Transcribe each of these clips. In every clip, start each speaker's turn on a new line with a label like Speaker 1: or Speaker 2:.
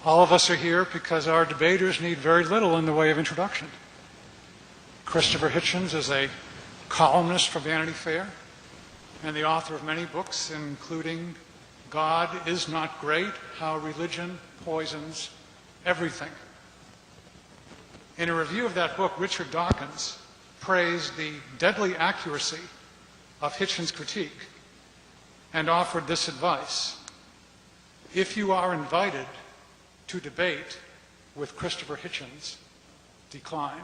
Speaker 1: All of us are here because our debaters need very little in the way of introduction. Christopher Hitchens is a columnist for Vanity Fair and the author of many books, including God Is Not Great: How Religion Poisons Everything. In a review of that book, Richard Dawkins praised the deadly accuracy of Hitchens' critique and offered this advice: if you are invited to debate with Christopher Hitchens, decline.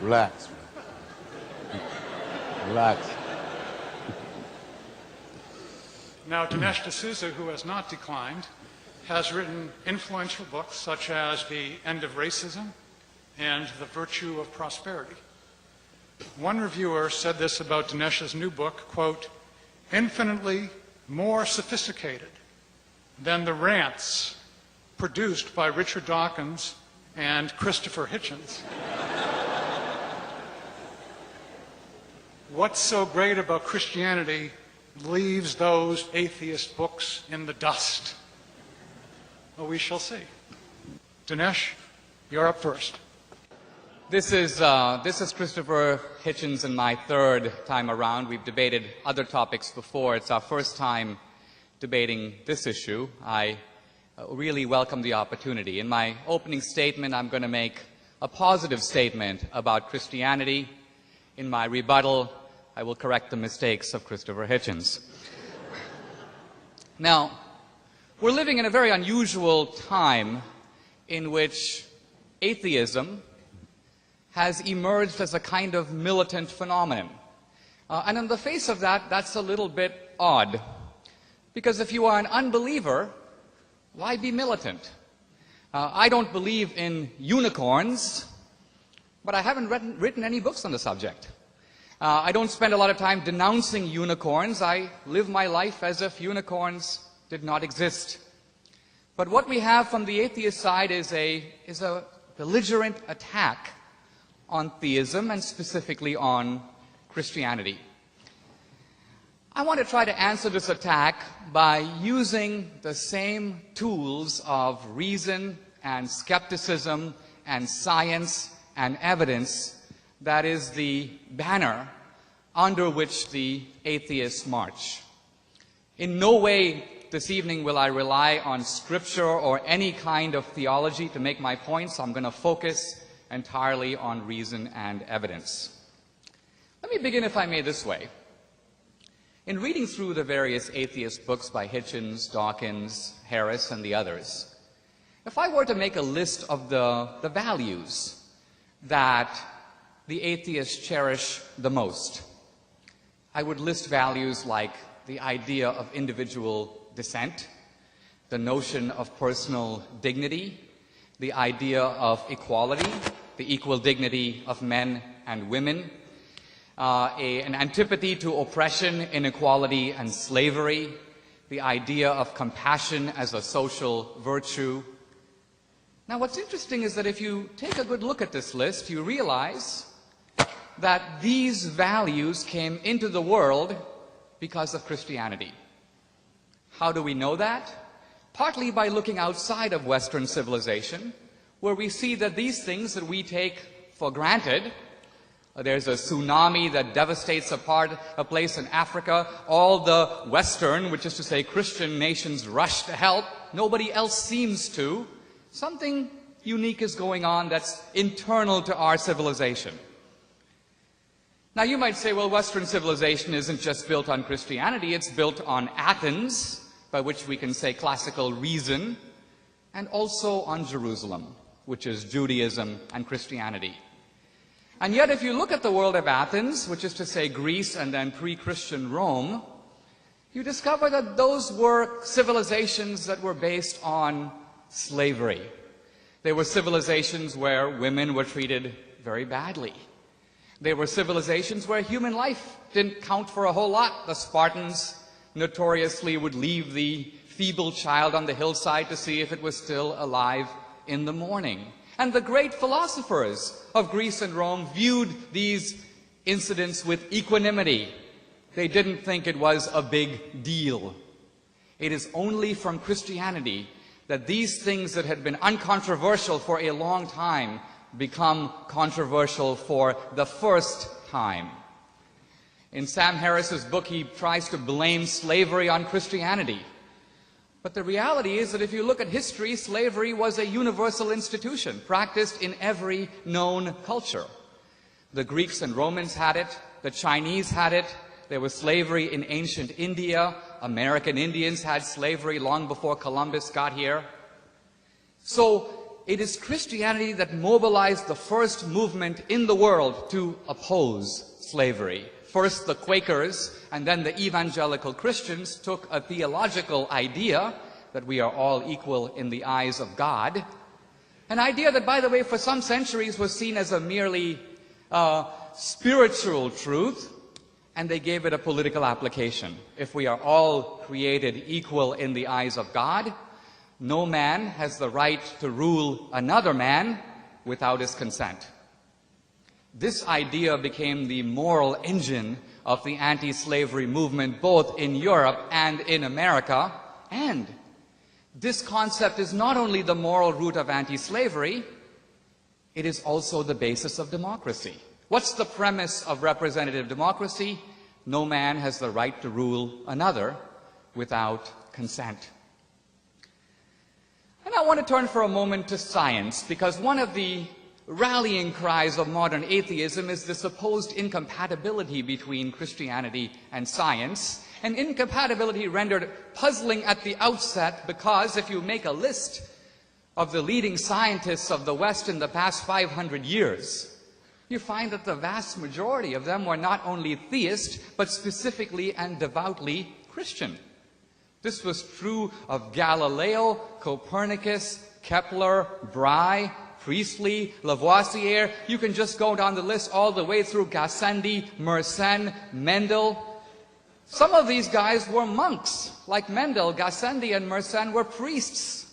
Speaker 2: Relax. Relax.
Speaker 1: Now, Dinesh D'Souza, who has not declined, has written influential books such as The End of Racism and The Virtue of Prosperity. One reviewer said this about Dinesh's new book, quote, infinitely more sophisticated than the rants produced by Richard Dawkins and Christopher Hitchens. What's so great about Christianity leaves those atheist books in the dust? Well, we shall see. Dinesh, you're up first.
Speaker 3: This is Christopher Hitchens and my third time around. We've debated other topics before. It's our first time debating this issue. I really welcome the opportunity. In my opening statement, I'm going to make a positive statement about Christianity. In my rebuttal, I will correct the mistakes of Christopher Hitchens. Now, we're living in a very unusual time in which atheism has emerged as a kind of militant phenomenon. And on the face of that, that's a little bit odd. Because if you are an unbeliever, why be militant? I don't believe in unicorns, but I haven't written any books on the subject. I don't spend a lot of time denouncing unicorns. I live my life as if unicorns did not exist. But what we have from the atheist side is a belligerent attack on theism and specifically on Christianity. I want to try to answer this attack by using the same tools of reason and skepticism and science and evidence that is the banner under which the atheists march. In no way this evening will I rely on scripture or any kind of theology to make my points. I'm going to focus entirely on reason and evidence. Let me begin, if I may, this way. In reading through the various atheist books by Hitchens, Dawkins, Harris, and the others, if I were to make a list of the values that the atheists cherish the most, I would list values like the idea of individual dissent, the notion of personal dignity, the idea of equality, the equal dignity of men and women, an antipathy to oppression, inequality, and slavery, the idea of compassion as a social virtue. Now, what's interesting is that if you take a good look at this list, you realize that these values came into the world because of Christianity. How do we know that? Partly by looking outside of Western civilization, where we see that these things that we take for granted, there's a tsunami that devastates a place in Africa, all the Western, which is to say Christian nations, rush to help. Nobody else seems to. Something unique is going on that's internal to our civilization. Now, you might say, well, Western civilization isn't just built on Christianity, it's built on Athens, by which we can say classical reason, and also on Jerusalem, which is Judaism and Christianity. And yet, if you look at the world of Athens, which is to say Greece and then pre-Christian Rome, you discover that those were civilizations that were based on slavery. They were civilizations where women were treated very badly. They were civilizations where human life didn't count for a whole lot. The Spartans notoriously would leave the feeble child on the hillside to see if it was still alive in the morning. And the great philosophers of Greece and Rome viewed these incidents with equanimity. They didn't think it was a big deal. It is only from Christianity that these things that had been uncontroversial for a long time become controversial for the first time. In Sam Harris's book, he tries to blame slavery on Christianity. But the reality is that if you look at history, slavery was a universal institution practiced in every known culture. The Greeks and Romans had it. The Chinese had it. There was slavery in ancient India. American Indians had slavery long before Columbus got here. So it is Christianity that mobilized the first movement in the world to oppose slavery. First the Quakers and then the evangelical Christians took a theological idea that we are all equal in the eyes of God. An idea that, by the way, for some centuries was seen as a merely spiritual truth, and they gave it a political application. If we are all created equal in the eyes of God, no man has the right to rule another man without his consent. This idea became the moral engine of the anti-slavery movement both in Europe and in America. And this concept is not only the moral root of anti-slavery, it is also the basis of democracy. What's the premise of representative democracy? No man has the right to rule another without consent. And I want to turn for a moment to science, because one of the rallying cries of modern atheism is the supposed incompatibility between Christianity and science, an incompatibility rendered puzzling at the outset because if you make a list of the leading scientists of the West in the past 500 years, you find that the vast majority of them were not only theist, but specifically and devoutly Christian. This was true of Galileo, Copernicus, Kepler, Bry, Priestley, Lavoisier. You can just go down the list all the way through Gassendi, Mersenne, Mendel. Some of these guys were monks. Like Mendel, Gassendi, and Mersenne were priests.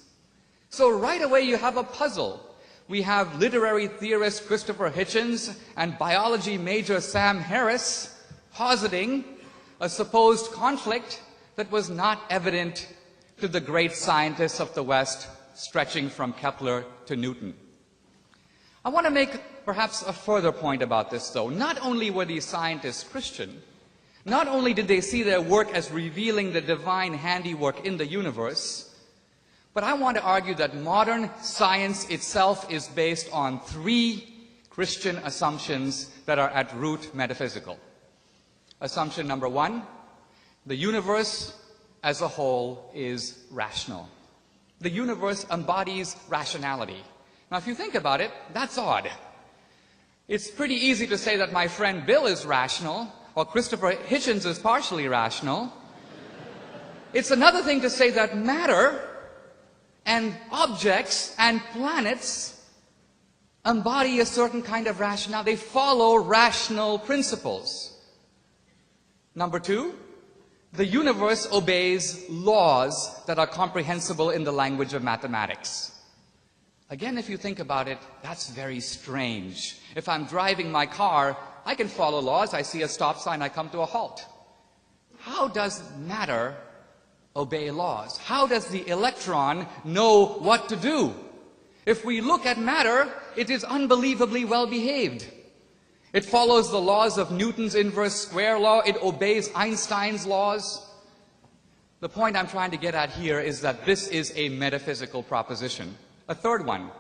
Speaker 3: So right away you have a puzzle. We have literary theorist Christopher Hitchens and biology major Sam Harris positing a supposed conflict that was not evident to the great scientists of the West, stretching from Kepler to Newton. I want to make perhaps a further point about this, though. Not only were these scientists Christian, not only did they see their work as revealing the divine handiwork in the universe, but I want to argue that modern science itself is based on three Christian assumptions that are at root metaphysical. Assumption number one, the universe as a whole is rational. The universe embodies rationality. Now, if you think about it, that's odd. It's pretty easy to say that my friend Bill is rational, or Christopher Hitchens is partially rational. It's another thing to say that matter and objects and planets embody a certain kind of rationale. They follow rational principles. Number two, the universe obeys laws that are comprehensible in the language of mathematics. Again, if you think about it, that's very strange. If I'm driving my car, I can follow laws. I see a stop sign, I come to a halt. How does matter obey laws? How does the electron know what to do? If we look at matter, it is unbelievably well behaved. It follows the laws of Newton's inverse square law. It obeys Einstein's laws. The point I'm trying to get at here is that this is a metaphysical proposition. A third one,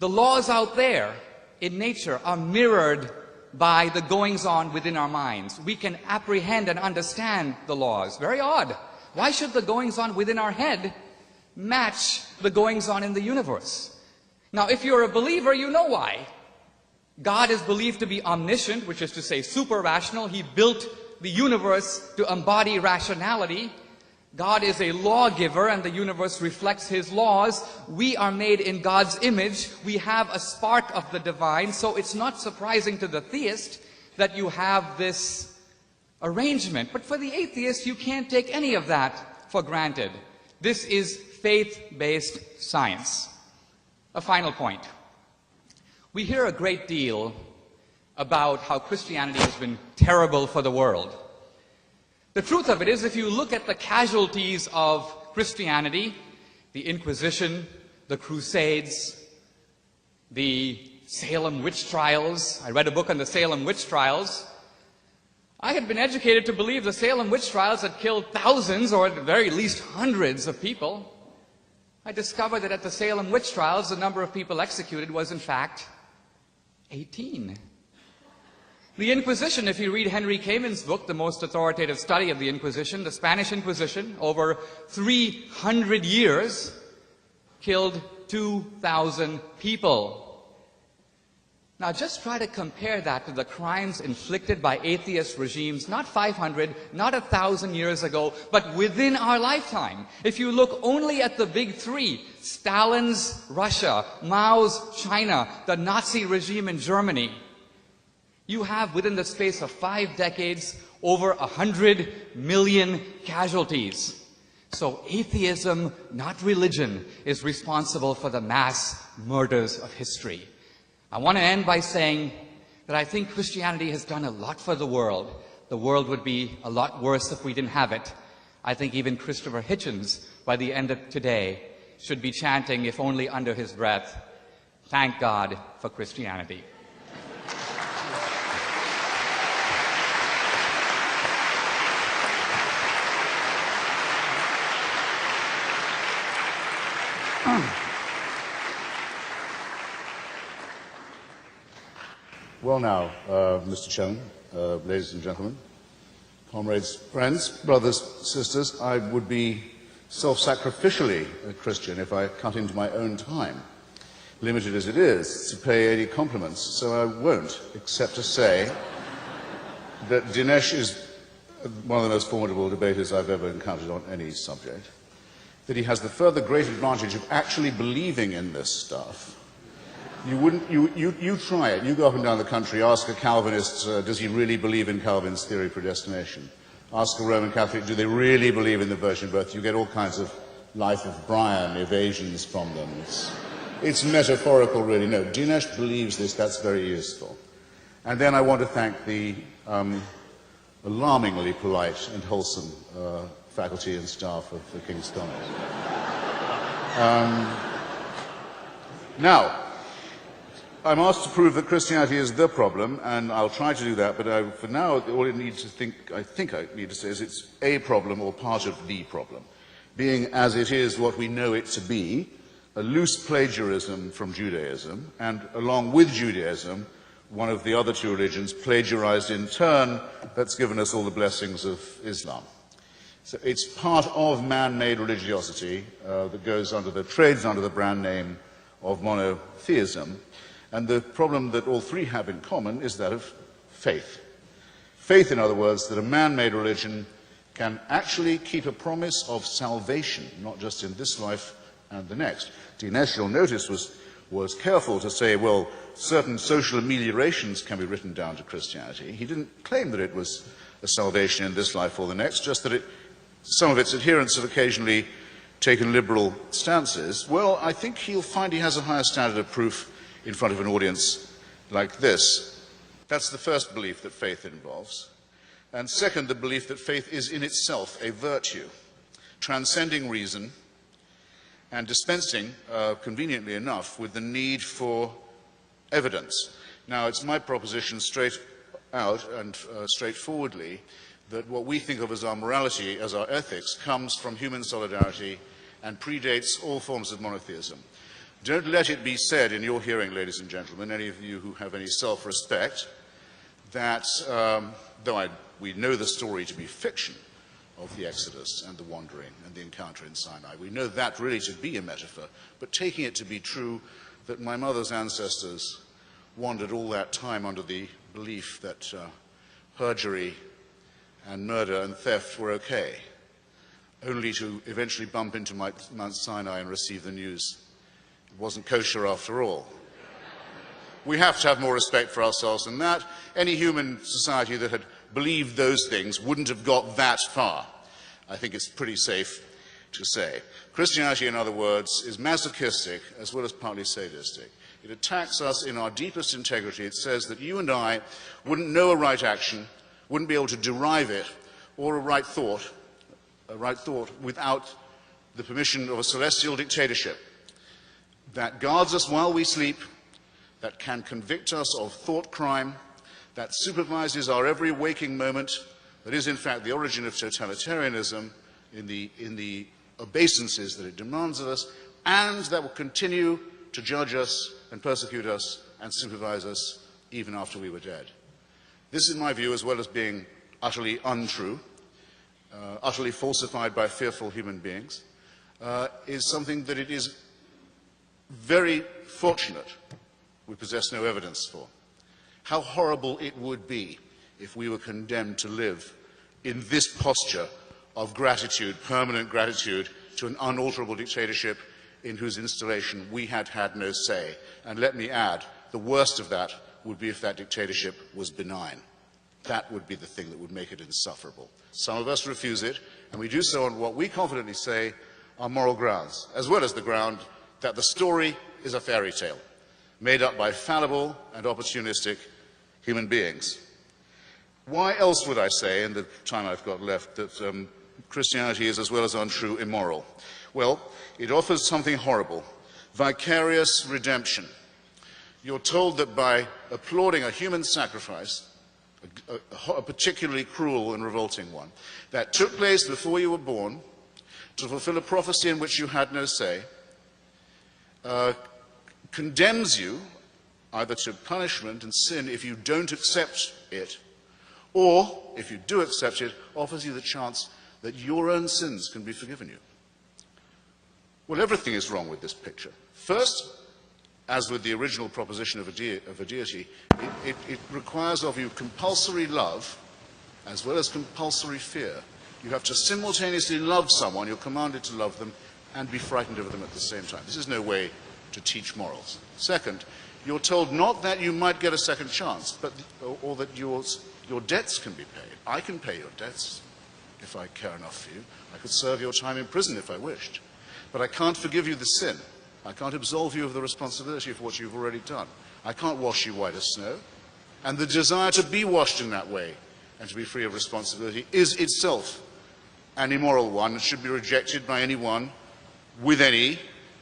Speaker 3: the laws out there in nature are mirrored by the goings-on within our minds. We can apprehend and understand the laws. Very odd. Why should the goings-on within our head match the goings-on in the universe? Now, if you're a believer, you know why. God is believed to be omniscient, which is to say super-rational. He built the universe to embody rationality. God is a lawgiver, and the universe reflects His laws. We are made in God's image. We have a spark of the divine, so it's not surprising to the theist that you have this arrangement. But for the atheist, you can't take any of that for granted. This is faith-based science. A final point. We hear a great deal about how Christianity has been terrible for the world. The truth of it is, if you look at the casualties of Christianity, the Inquisition, the Crusades, the Salem witch trials. I read a book on the Salem witch trials. I had been educated to believe the Salem witch trials had killed thousands, or at the very least hundreds of people. I discovered that at the Salem witch trials, the number of people executed was in fact 18. The Inquisition, if you read Henry Cayman's book, the most authoritative study of the Inquisition, the Spanish Inquisition, over 300 years, killed 2,000 people. Now just try to compare that to the crimes inflicted by atheist regimes, not 500, not 1,000 years ago, but within our lifetime. If you look only at the big three, Stalin's Russia, Mao's China, the Nazi regime in Germany, you have within the space of 5 decades over 100 million casualties. So atheism, not religion, is responsible for the mass murders of history. I want to end by saying that I think Christianity has done a lot for the world. The world would be a lot worse if we didn't have it. I think even Christopher Hitchens, by the end of today, should be chanting, if only under his breath, "Thank God for Christianity."
Speaker 2: Well now, Mr. Chairman, ladies and gentlemen, comrades, friends, brothers, sisters, I would be self-sacrificially a Christian if I cut into my own time, limited as it is, to pay 80 compliments, so I won't, except to say that Dinesh is one of the most formidable debaters I've ever encountered on any subject, that he has the further great advantage of actually believing in this stuff. You try it. You go up and down the country, ask a Calvinist, does he really believe in Calvin's theory of predestination? Ask a Roman Catholic, do they really believe in the virgin birth? You get all kinds of Life of Brian evasions from them. It's metaphorical, really. No, Dinesh believes this. That's very useful. And then I want to thank the alarmingly polite and wholesome faculty and staff of the King's College. Now, I'm asked to prove that Christianity is the problem, and I'll try to do that, but for now, all I need to say is it's a problem or part of the problem, being as it is what we know it to be, a loose plagiarism from Judaism, and along with Judaism, one of the other two religions plagiarized in turn, that's given us all the blessings of Islam. So it's part of man-made religiosity that trades under the brand name of monotheism. And the problem that all three have in common is that of faith. Faith, in other words, that a man-made religion can actually keep a promise of salvation, not just in this life and the next. Dinesh, you'll notice, was careful to say, well, certain social ameliorations can be written down to Christianity. He didn't claim that it was a salvation in this life or the next, just that some of its adherents have occasionally taken liberal stances. Well, I think he'll find he has a higher standard of proof in front of an audience like this. That's the first belief that faith involves. And second, the belief that faith is in itself a virtue, transcending reason and dispensing, conveniently enough, with the need for evidence. Now, it's my proposition straight out and straightforwardly that what we think of as our morality, as our ethics, comes from human solidarity and predates all forms of monotheism. Don't let it be said in your hearing, ladies and gentlemen, any of you who have any self-respect, that, we know the story to be fiction of the Exodus and the wandering and the encounter in Sinai. We know that really to be a metaphor, but taking it to be true that my mother's ancestors wandered all that time under the belief that perjury and murder and theft were okay, only to eventually bump into Mount Sinai and receive the news it wasn't kosher after all. We have to have more respect for ourselves than that. Any human society that had believed those things wouldn't have got that far. I think it's pretty safe to say. Christianity, in other words, is masochistic as well as partly sadistic. It attacks us in our deepest integrity. It says that you and I wouldn't know a right action, wouldn't be able to derive it, or a right thought without the permission of a celestial dictatorship that guards us while we sleep, that can convict us of thought crime, that supervises our every waking moment, that is in fact the origin of totalitarianism in the obeisances that it demands of us, and that will continue to judge us and persecute us and supervise us even after we were dead. This, in my view, as well as being utterly untrue, utterly falsified by fearful human beings, is something that it is very fortunate we possess no evidence for. How horrible it would be if we were condemned to live in this posture of gratitude, permanent gratitude, to an unalterable dictatorship in whose installation we had had no say. And let me add, the worst of that would be if that dictatorship was benign. That would be the thing that would make it insufferable. Some of us refuse it, and we do so on what we confidently say are moral grounds, as well as the ground that the story is a fairy tale, made up by fallible and opportunistic human beings. Why else would I say, in the time I've got left, that Christianity is, as well as untrue, immoral? Well, it offers something horrible, vicarious redemption. You're told that by applauding a human sacrifice, a particularly cruel and revolting one, that took place before you were born, to fulfill a prophecy in which you had no say, condemns you either to punishment and sin if you don't accept it, or, if you do accept it, offers you the chance that your own sins can be forgiven you. Well, everything is wrong with this picture. First, as with the original proposition of a deity, it requires of you compulsory love as well as compulsory fear. You have to simultaneously love someone, you're commanded to love them, and be frightened of them at the same time. This is no way to teach morals. Second, you're told not that you might get a second chance, but or that your debts can be paid. I can pay your debts if I care enough for you. I could serve your time in prison if I wished. But I can't forgive you the sin. I can't absolve you of the responsibility for what you've already done. I can't wash you white as snow. And the desire to be washed in that way and to be free of responsibility is itself an immoral one and should be rejected by anyone with any,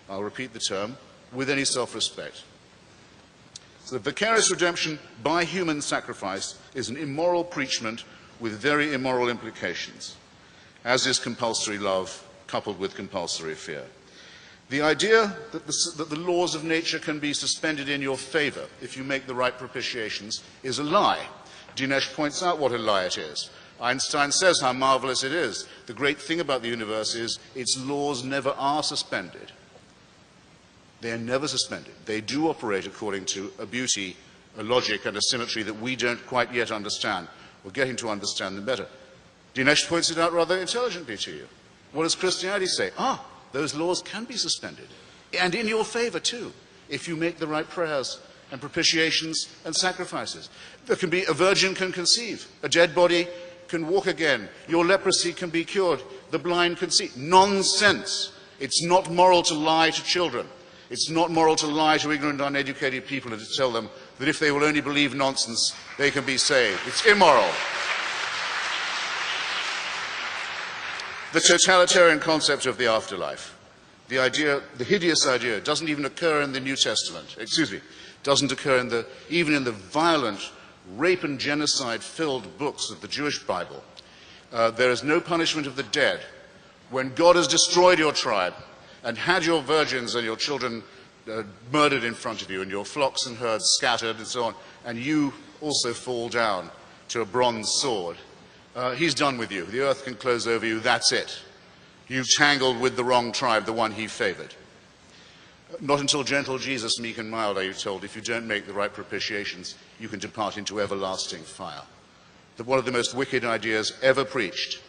Speaker 2: I'll repeat the term, with any self-respect. So the vicarious redemption by human sacrifice is an immoral preachment with very immoral implications, as is compulsory love coupled with compulsory fear. The idea that the laws of nature can be suspended in your favor if you make the right propitiations is a lie. Dinesh points out what a lie it is. Einstein says how marvelous it is. The great thing about the universe is its laws never are suspended. They are never suspended. They do operate according to a beauty, a logic, and a symmetry that we don't quite yet understand. We're getting to understand them better. Dinesh points it out rather intelligently to you. What does Christianity say? Those laws can be suspended, and in your favor too, if you make the right prayers and propitiations and sacrifices. There can be, a virgin can conceive, a dead body can walk again, your leprosy can be cured, the blind can see. Nonsense. It's not moral to lie to children. It's not moral to lie to ignorant, uneducated people and to tell them that if they will only believe nonsense, they can be saved. It's immoral. The totalitarian concept of the afterlife, the idea, the hideous idea, doesn't even occur in the New Testament. Doesn't occur even in the violent rape and genocide-filled books of the Jewish Bible. There is no punishment of the dead. When God has destroyed your tribe and had your virgins and your children murdered in front of you and your flocks and herds scattered and so on, and you also fall down to a bronze sword, he's done with you. The earth can close over you. That's it. You've tangled with the wrong tribe, the one he favored. Not until gentle Jesus, meek and mild, are you told, if you don't make the right propitiations, you can depart into everlasting fire. One of the most wicked ideas ever preached,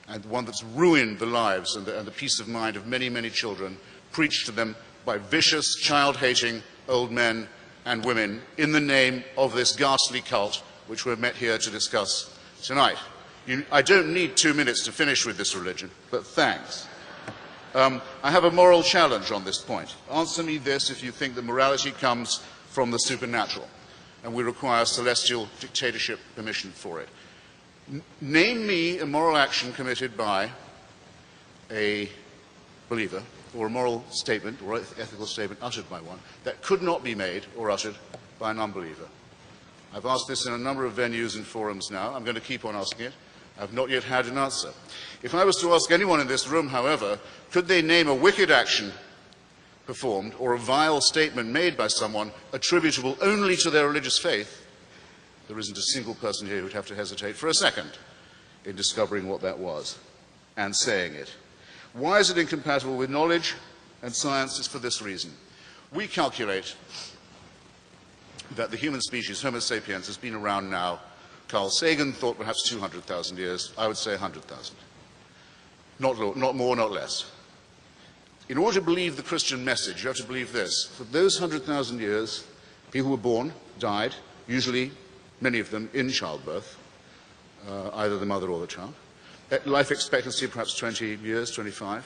Speaker 2: and one that's ruined the lives and the peace of mind of many, many children, preached to them by vicious, child-hating old men and women in the name of this ghastly cult, which we're met here to discuss tonight. I don't need 2 minutes to finish with this religion, but thanks. I have a moral challenge on this point. Answer me this if you think that morality comes from the supernatural and we require celestial dictatorship permission for it. Name me a moral action committed by a believer, or a moral statement or ethical statement uttered by one that could not be made or uttered by a non-believer. I've asked this in a number of venues and forums now. I'm going to keep on asking it. I've not yet had an answer. If I was to ask anyone in this room, however, could they name a wicked action performed or a vile statement made by someone attributable only to their religious faith, there isn't a single person here who would have to hesitate for a second in discovering what that was and saying it. Why is it incompatible with knowledge and science? It's for this reason. We calculate that the human species, Homo sapiens, has been around now. Carl Sagan thought perhaps 200,000 years. I would say 100,000. Not more, not less. In order to believe the Christian message, you have to believe this. For those 100,000 years, people were born, died, usually, many of them, in childbirth, either the mother or the child. Life expectancy, perhaps 20 years, 25.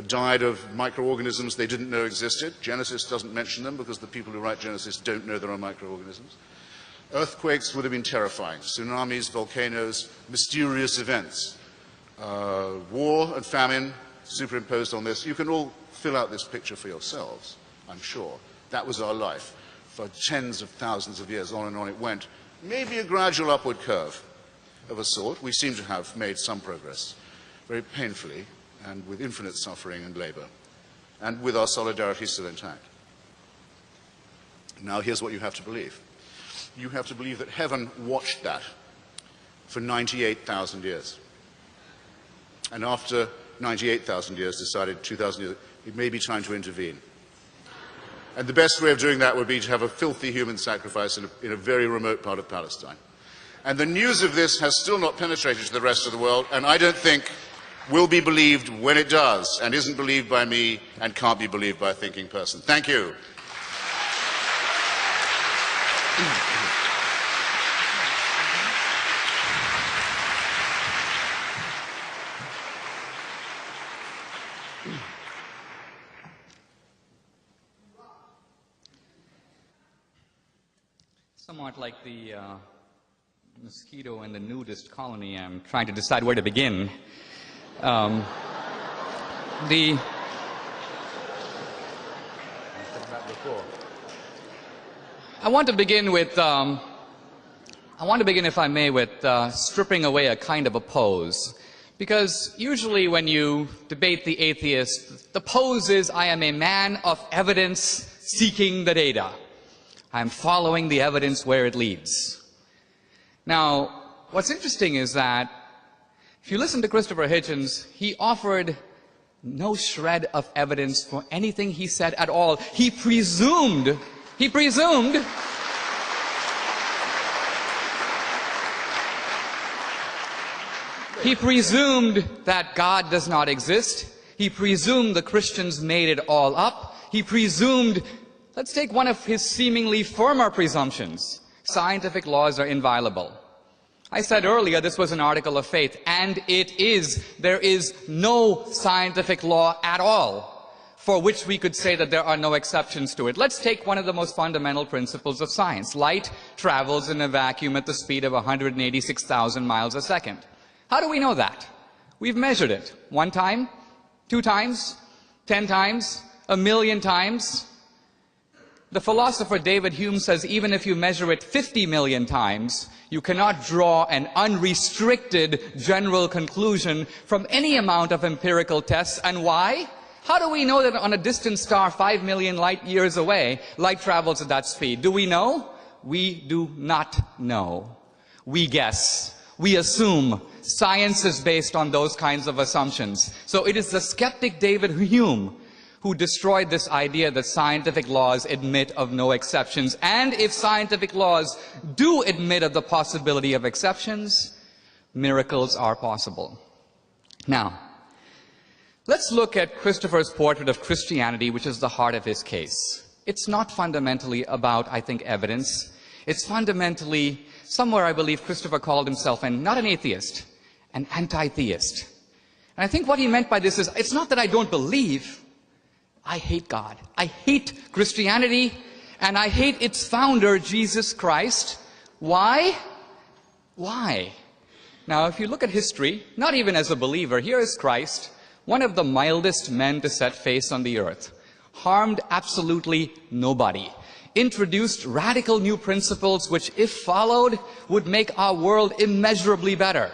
Speaker 2: Died of microorganisms they didn't know existed. Genesis doesn't mention them because the people who write Genesis don't know there are microorganisms. Earthquakes would have been terrifying. Tsunamis, volcanoes, mysterious events. War and famine superimposed on this. You can all fill out this picture for yourselves, I'm sure. That was our life. For tens of thousands of years, on and on it went. Maybe a gradual upward curve of a sort. We seem to have made some progress, very painfully, and with infinite suffering and labor, and with our solidarity still intact. Now here's what you have to believe. You have to believe that heaven watched that for 98,000 years. And after 98,000 years decided 2,000 years, it may be time to intervene. And the best way of doing that would be to have a filthy human sacrifice in a very remote part of Palestine. And the news of this has still not penetrated to the rest of the world, and I don't think will be believed when it does, and isn't believed by me, and can't be believed by a thinking person. Thank you.
Speaker 3: Somewhat like the mosquito in the nudist colony, I'm trying to decide where to begin. I want to begin with, if I may, with stripping away a kind of a pose. Because usually when you debate the atheist, the pose is, I am a man of evidence seeking the data. I'm following the evidence where it leads. Now, what's interesting is that if you listen to Christopher Hitchens, he offered no shred of evidence for anything he said at all. He presumed that God does not exist. He presumed the Christians made it all up. He presumed, let's take one of his seemingly firmer presumptions. Scientific laws are inviolable. I said earlier this was an article of faith, and it is. There is no scientific law at all for which we could say that there are no exceptions to it. Let's take one of the most fundamental principles of science. Light travels in a vacuum at the speed of 186,000 miles a second. How do we know that? We've measured it. 1 time, 2 times, 10 times, 1,000,000 times. The philosopher David Hume says even if you measure it 50 million times, you cannot draw an unrestricted general conclusion from any amount of empirical tests. And why? How do we know that on a distant star 5 million light years away, light travels at that speed? Do we know? We do not know. We guess. We assume. Science is based on those kinds of assumptions. So it is the skeptic David Hume who destroyed this idea that scientific laws admit of no exceptions. And if scientific laws do admit of the possibility of exceptions, miracles are possible. Now, let's look at Christopher's portrait of Christianity, which is the heart of his case. It's not fundamentally about, I think, evidence. It's fundamentally, somewhere I believe Christopher called himself not an atheist, an anti-theist. And I think what he meant by this is, it's not that I don't believe, I hate God. I hate Christianity, and I hate its founder, Jesus Christ. Why? Why? Now, if you look at history, not even as a believer, here is Christ, one of the mildest men to set face on the earth, harmed absolutely nobody, introduced radical new principles which, if followed, would make our world immeasurably better.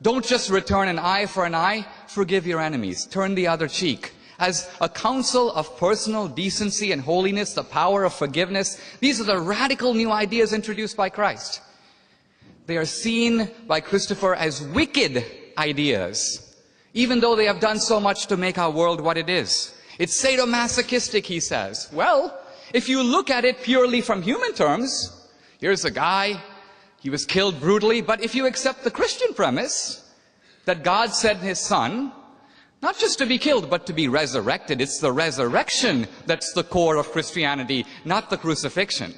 Speaker 3: Don't just return an eye for an eye, forgive your enemies, turn the other cheek. As a counsel of personal decency and holiness, the power of forgiveness, these are the radical new ideas introduced by Christ. They are seen by Christopher as wicked ideas, even though they have done so much to make our world what it is. It's sadomasochistic, he says. Well, if you look at it purely from human terms, here's a guy, he was killed brutally, but if you accept the Christian premise that God sent his son, not just to be killed, but to be resurrected, it's the resurrection that's the core of Christianity, not the crucifixion.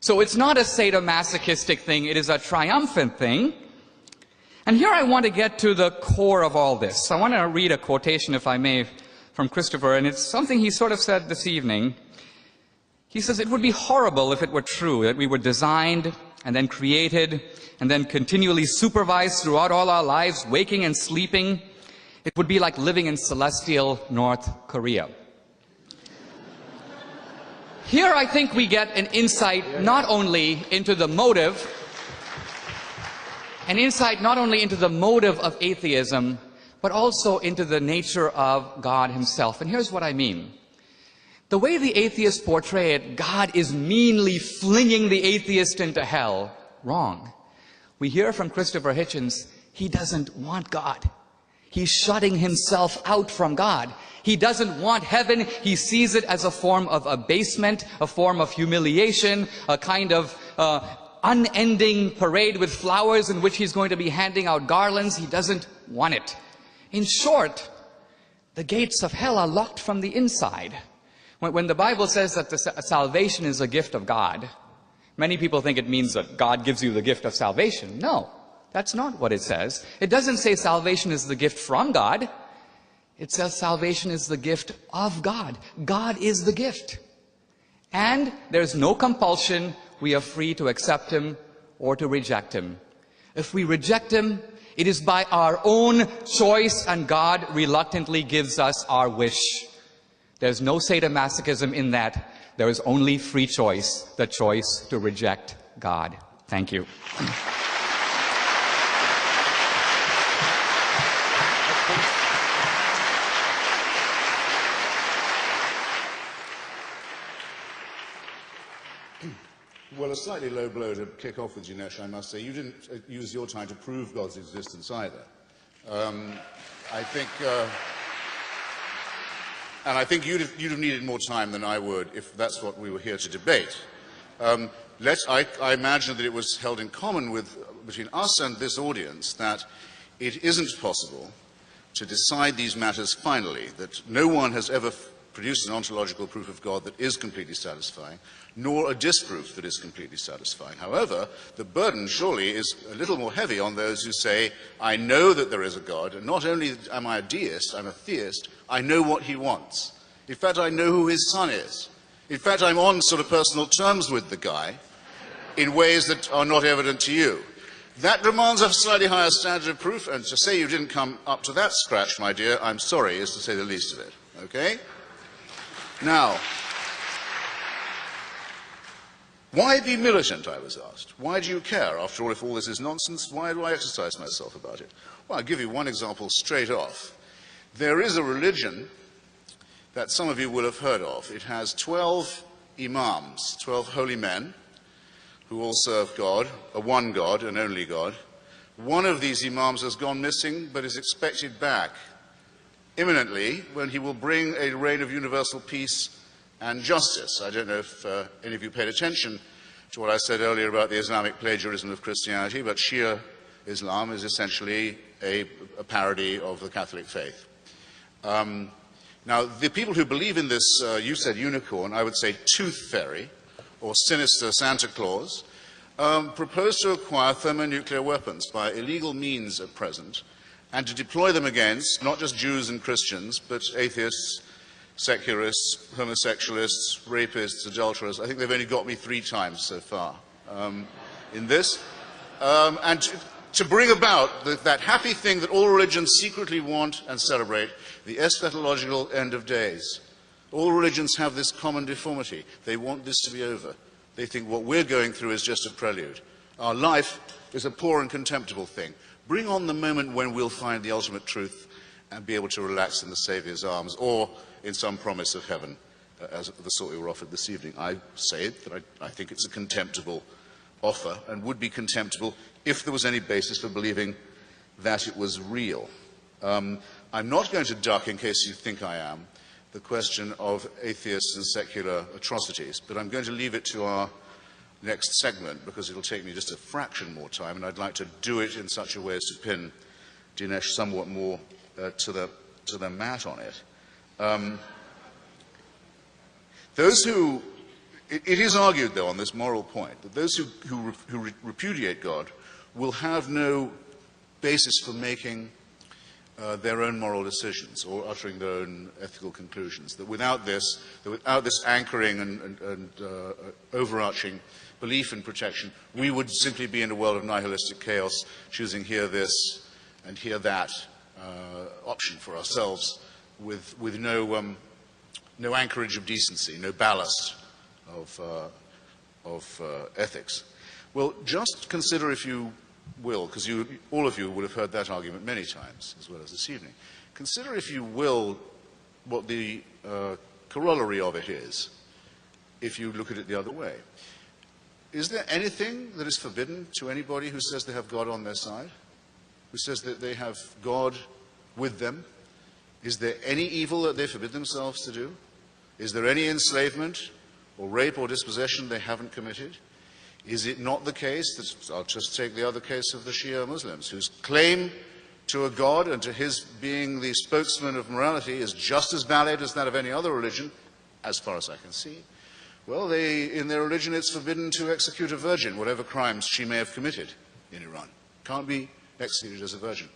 Speaker 3: So it's not a sadomasochistic thing, it is a triumphant thing. And here I want to get to the core of all this. I want to read a quotation, if I may, from Christopher, and it's something he sort of said this evening. He says, "It would be horrible if it were true that we were designed and then created and then continually supervised throughout all our lives, waking and sleeping. It would be like living in celestial North Korea." Here I think we get an insight not only into the motive, of atheism, but also into the nature of God himself. And here's what I mean. The way the atheists portray it, God is meanly flinging the atheist into hell. Wrong. We hear from Christopher Hitchens, he doesn't want God. He's shutting himself out from God. He doesn't want heaven. He sees it as a form of abasement, a form of humiliation, a kind of unending parade with flowers in which he's going to be handing out garlands. He doesn't want it. In short, the gates of hell are locked from the inside. When the Bible says that salvation is a gift of God, many people think it means that God gives you the gift of salvation. No, that's not what it says. It doesn't say salvation is the gift from God. It says salvation is the gift of God. God is the gift. And there's no compulsion. We are free to accept him or to reject him. If we reject him, it is by our own choice, and God reluctantly gives us our wish. There's no sadomasochism in that. There is only free choice, the choice to reject God. Thank you.
Speaker 2: Well, a slightly low blow to kick off with, Dinesh, I must say. You didn't use your time to prove God's existence either. I think you'd have needed more time than I would if that's what we were here to debate. I imagine that it was held in common between us and this audience that it isn't possible to decide these matters finally, that no one has ever produced an ontological proof of God that is completely satisfying, nor a disproof that is completely satisfying. However, the burden surely is a little more heavy on those who say, I know that there is a God, and not only am I a deist, I'm a theist, I know what he wants. In fact, I know who his son is. In fact, I'm on sort of personal terms with the guy in ways that are not evident to you. That demands a slightly higher standard of proof, and to say you didn't come up to that scratch, my dear, I'm sorry, is to say the least of it. Okay? Now, why be militant, I was asked. Why do you care? After all, if all this is nonsense, why do I exercise myself about it? Well, I'll give you one example straight off. There is a religion that some of you will have heard of. It has 12 imams, 12 holy men, who all serve God, a one God, an only God. One of these imams has gone missing, but is expected back imminently, when he will bring a reign of universal peace and justice. I don't know if any of you paid attention to what I said earlier about the Islamic plagiarism of Christianity, but Shia Islam is essentially a parody of the Catholic faith. Now, the people who believe in this, you said unicorn, I would say tooth fairy, or sinister Santa Claus, propose to acquire thermonuclear weapons by illegal means at present, and to deploy them against not just Jews and Christians, but atheists, secularists, homosexualists, rapists, adulterers. I think they've only got me 3 times so far in this. And to bring about that happy thing that all religions secretly want and celebrate, the eschatological end of days. All religions have this common deformity. They want this to be over. They think what we're going through is just a prelude. Our life is a poor and contemptible thing. Bring on the moment when we'll find the ultimate truth and be able to relax in the Saviour's arms, or in some promise of heaven, as the sort we were offered this evening. I say that I think it's a contemptible offer, and would be contemptible if there was any basis for believing that it was real. I'm not going to duck, in case you think I am, the question of atheists and secular atrocities, but I'm going to leave it to our next segment, because it'll take me just a fraction more time, and I'd like to do it in such a way as to pin Dinesh somewhat more to the mat on it. It is argued, though, on this moral point, that those who repudiate God will have no basis for making their own moral decisions or uttering their own ethical conclusions. That without this anchoring and overarching belief in protection, we would simply be in a world of nihilistic chaos, choosing here this and here that option for ourselves, with no anchorage of decency, no ballast of ethics. Well, just consider, if you will, because all of you would have heard that argument many times, as well as this evening. Consider, if you will, what the corollary of it is, if you look at it the other way. Is there anything that is forbidden to anybody who says they have God on their side? Who says that they have God with them? Is there any evil that they forbid themselves to do? Is there any enslavement or rape or dispossession they haven't committed? Is it not the case that, I'll just take the other case of the Shia Muslims, whose claim to a God and to his being the spokesman of morality is just as valid as that of any other religion, as far as I can see? Well, in their religion it's forbidden to execute a virgin, whatever crimes she may have committed in Iran. Can't be executed as a virgin.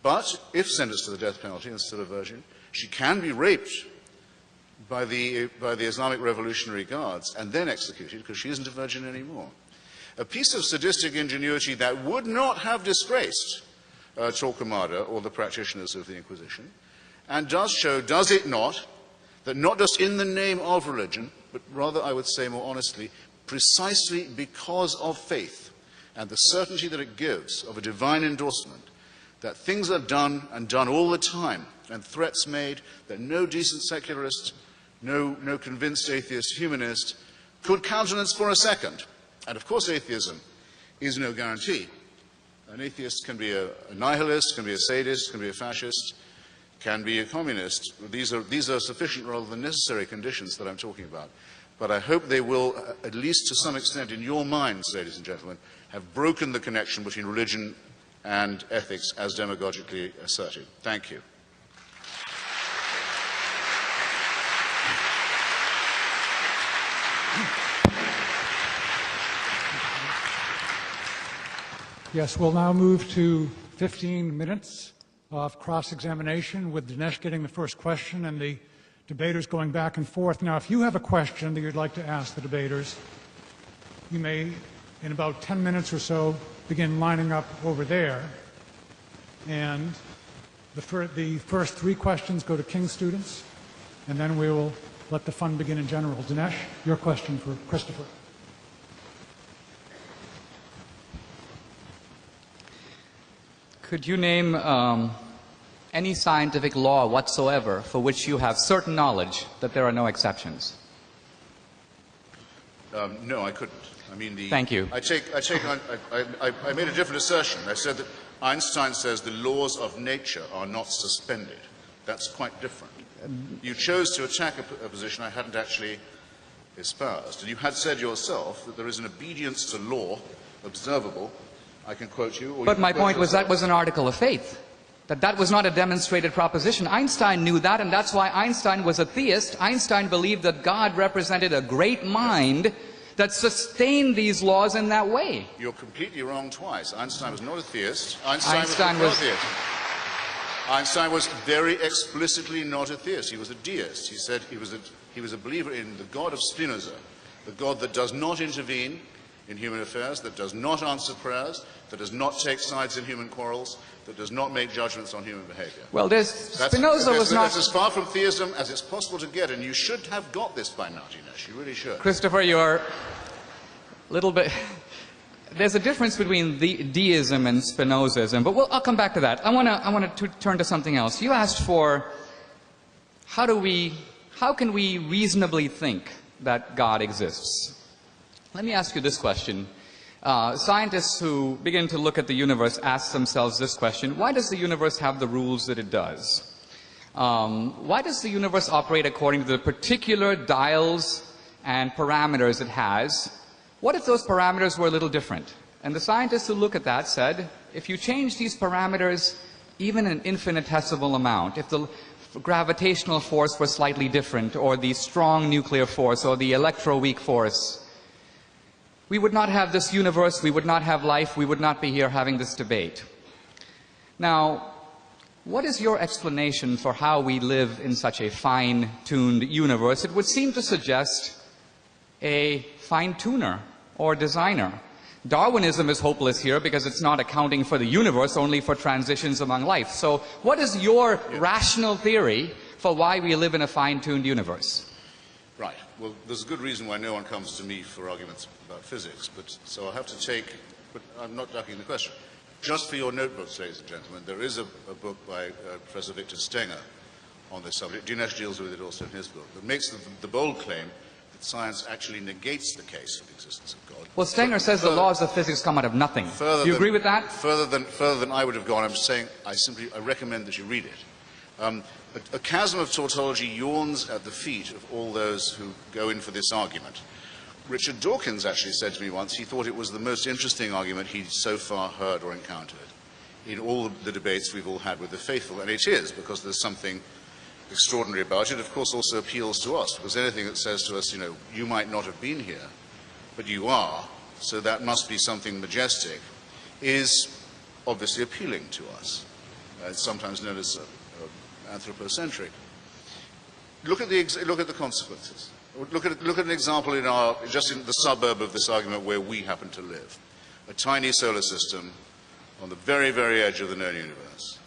Speaker 2: But if sentenced to the death penalty and still a virgin, she can be raped by the Islamic Revolutionary Guards and then executed, because she isn't a virgin anymore. A piece of sadistic ingenuity that would not have disgraced Torquemada or the practitioners of the Inquisition, and does show, does it not, that not just in the name of religion, but rather, I would say more honestly, precisely because of faith and the certainty that it gives of a divine endorsement, that things are done and done all the time, and threats made that no decent secularist, no convinced atheist humanist could countenance for a second. And of course atheism is no guarantee. An atheist can be a nihilist, can be a sadist, can be a fascist, can be a communist. These are sufficient rather than necessary conditions that I'm talking about. But I hope they will, at least to some extent in your minds, ladies and gentlemen, have broken the connection between religion and ethics as demagogically asserted. Thank you.
Speaker 1: Yes, we'll now move to 15 minutes of cross-examination, with Dinesh getting the first question and the debaters going back and forth. Now, if you have a question that you'd like to ask the debaters, you may, in about 10 minutes or so, begin lining up over there. And the first three questions go to King students, and then we will let the fun begin in general. Dinesh, your question for Christopher.
Speaker 3: Could you name any scientific law whatsoever for which you have certain knowledge that there are no exceptions?
Speaker 2: No, I couldn't. I mean,
Speaker 3: Thank you.
Speaker 2: I made a different assertion. I said that Einstein says the laws of nature are not suspended. That's quite different. You chose to attack a position I hadn't actually espoused. And you had said yourself that there is an obedience to law observable. I can quote you.
Speaker 3: But my point was that was an article of faith. That was not a demonstrated proposition. Einstein knew that, and that's why Einstein was a theist. Einstein believed that God represented a great mind that sustained these laws in that way.
Speaker 2: You're completely wrong twice. Einstein was not a theist. Einstein was very explicitly not a theist. He was a deist. He said he was a believer in the God of Spinoza, the God that does not intervene in human affairs, that does not answer prayers, that does not take sides in human quarrels, that does not make judgments on human behavior.
Speaker 3: Well, Spinoza was not...
Speaker 2: That's as far from theism as it's possible to get, and you should have got this by now, Dinesh. You really should.
Speaker 3: Christopher, you're a little bit... There's a difference between deism and Spinozism, but I'll come back to that. I want to turn to something else. You asked for how can we reasonably think that God exists? Let me ask you this question. Scientists who begin to look at the universe ask themselves this question: why does the universe have the rules that it does? Why does the universe operate according to the particular dials and parameters it has? What if those parameters were a little different? And the scientists who look at that said, if you change these parameters even an infinitesimal amount, if the gravitational force were slightly different, or the strong nuclear force, or the electroweak force, we would not have this universe, we would not have life, we would not be here having this debate. Now, what is your explanation for how we live in such a fine-tuned universe? It would seem to suggest a fine-tuner or designer. Darwinism is hopeless here because it's not accounting for the universe, only for transitions among life. So what is your rational theory for why we live in a fine-tuned universe?
Speaker 2: Right. Well, there's a good reason why no one comes to me for arguments about physics, so I'll have to take, but I'm not ducking the question. Just for your notebooks, ladies and gentlemen, there is a book by Professor Victor Stenger on this subject. Dinesh deals with it also in his book, that makes the bold claim that science actually negates the case for the existence of God.
Speaker 3: Well, Stenger says the laws of physics come out of nothing. Do you agree with that?
Speaker 2: Further than I would have gone, I'm saying I recommend that you read it. A chasm of tautology yawns at the feet of all those who go in for this argument. Richard Dawkins actually said to me once he thought it was the most interesting argument he'd so far heard or encountered in all the debates we've all had with the faithful, and it is, because there's something extraordinary about it. Of course, also appeals to us, because anything that says to us, you might not have been here, but you are, so that must be something majestic, is obviously appealing to us. It's sometimes known as anthropocentric. Look at the consequences. Look at an example just in the suburb of this argument where we happen to live. A tiny solar system on the very, very edge of the known universe,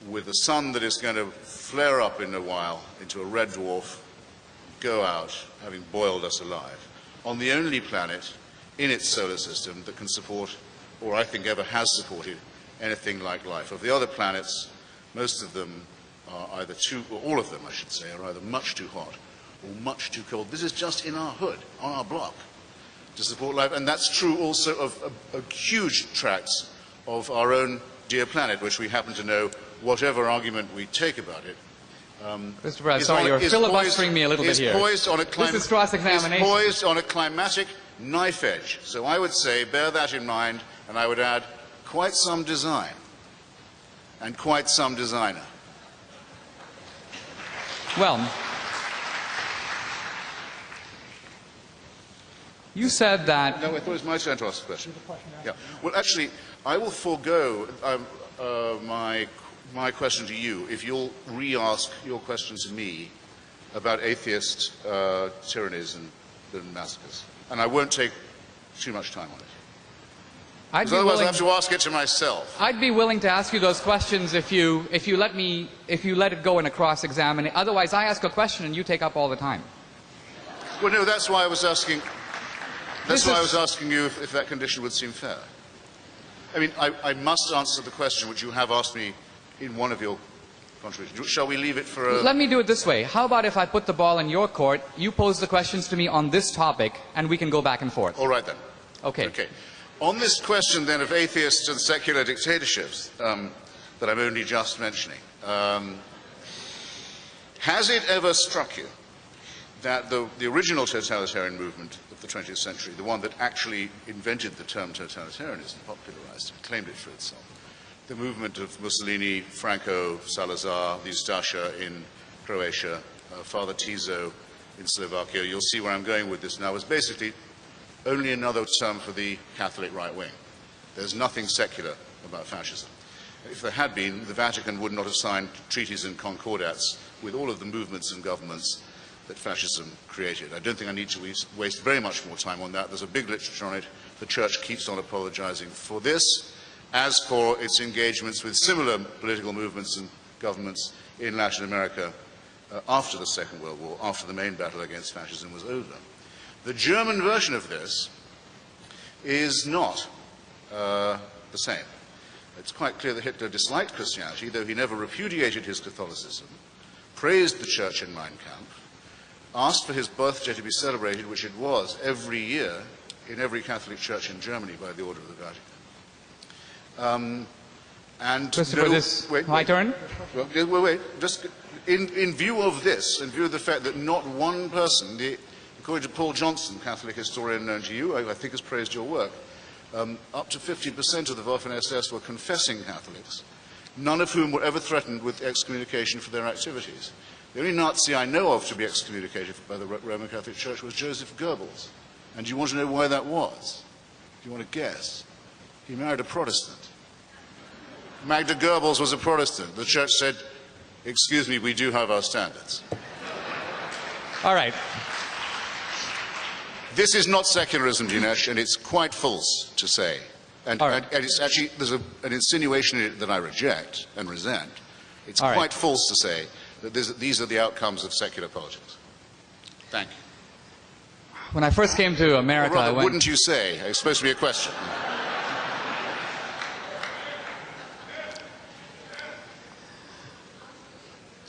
Speaker 2: with a sun that is going to flare up in a while into a red dwarf, go out, having boiled us alive, on the only planet in its solar system that can support, or I think ever has supported, anything like life. Of the other planets, most of them are either or all of them, I should say, are either much too hot or much too cold. This is just in our hood, on our block, to support life. And that's true also of huge tracts of our own dear planet, which we happen to know, whatever argument we take about it.
Speaker 3: Christopher, I'm sorry, you're filibustering me a little bit here. This is cross-examination.
Speaker 2: It's poised on a climatic knife edge. So I would say, bear that in mind, and I would add, quite some design, and quite some designer.
Speaker 3: Well, you said that...
Speaker 2: No, I thought it was my turn to ask a question. Yeah. Well, actually, I will forego my question to you if you'll re-ask your question to me about atheist tyrannies and massacres. And I won't take too much time on it. Otherwise I have to ask it to myself.
Speaker 3: I'd be willing to ask you those questions if you let it go in a cross-examination. Otherwise, I ask a question and you take up all the time.
Speaker 2: Well, no, that's why I was asking. That's why I was asking you if that condition would seem fair. I mean, I must answer the question which you have asked me in one of your contributions. Shall we leave it for a...
Speaker 3: Let me do it this way. How about if I put the ball in your court, you pose the questions to me on this topic, and we can go back and forth?
Speaker 2: All right, then.
Speaker 3: Okay.
Speaker 2: Okay. On this question, then, of atheists and secular dictatorships that I'm only just mentioning, has it ever struck you that the original totalitarian movement of the 20th century, the one that actually invented the term totalitarianism, popularized it, claimed it for itself, the movement of Mussolini, Franco, Salazar, the Ustasha in Croatia, Father Tiso in Slovakia, you'll see where I'm going with this now, was basically only another term for the Catholic right wing. There's nothing secular about fascism. If there had been, the Vatican would not have signed treaties and concordats with all of the movements and governments that fascism created. I don't think I need to waste very much more time on that. There's a big literature on it. The Church keeps on apologizing for this, as for its engagements with similar political movements and governments in Latin America after the Second World War, after the main battle against fascism was over. The German version of this is not the same. It's quite clear that Hitler disliked Christianity, though he never repudiated his Catholicism, praised the Church in Mein Kampf, asked for his birthday to be celebrated, which it was every year in every Catholic church in Germany by the order of the Vatican. And
Speaker 3: Christopher, my turn?
Speaker 2: Well, wait. Just in view of this, in view of the fact that not one person, according to Paul Johnson, Catholic historian known to you, I think has praised your work, up to 50% of the Waffen-SS were confessing Catholics, none of whom were ever threatened with excommunication for their activities. The only Nazi I know of to be excommunicated by the Roman Catholic Church was Joseph Goebbels. And do you want to know why that was? Do you want to guess? He married a Protestant. Magda Goebbels was a Protestant. The Church said, excuse me, we do have our standards.
Speaker 3: All right.
Speaker 2: This is not secularism, Dinesh, and it's quite false to say. And it's actually, there's an insinuation in it that I reject and resent. It's quite false to say that these are the outcomes of secular politics. Thank you.
Speaker 3: When I first came to America,
Speaker 2: Or rather, wouldn't you say? It's supposed to be a question.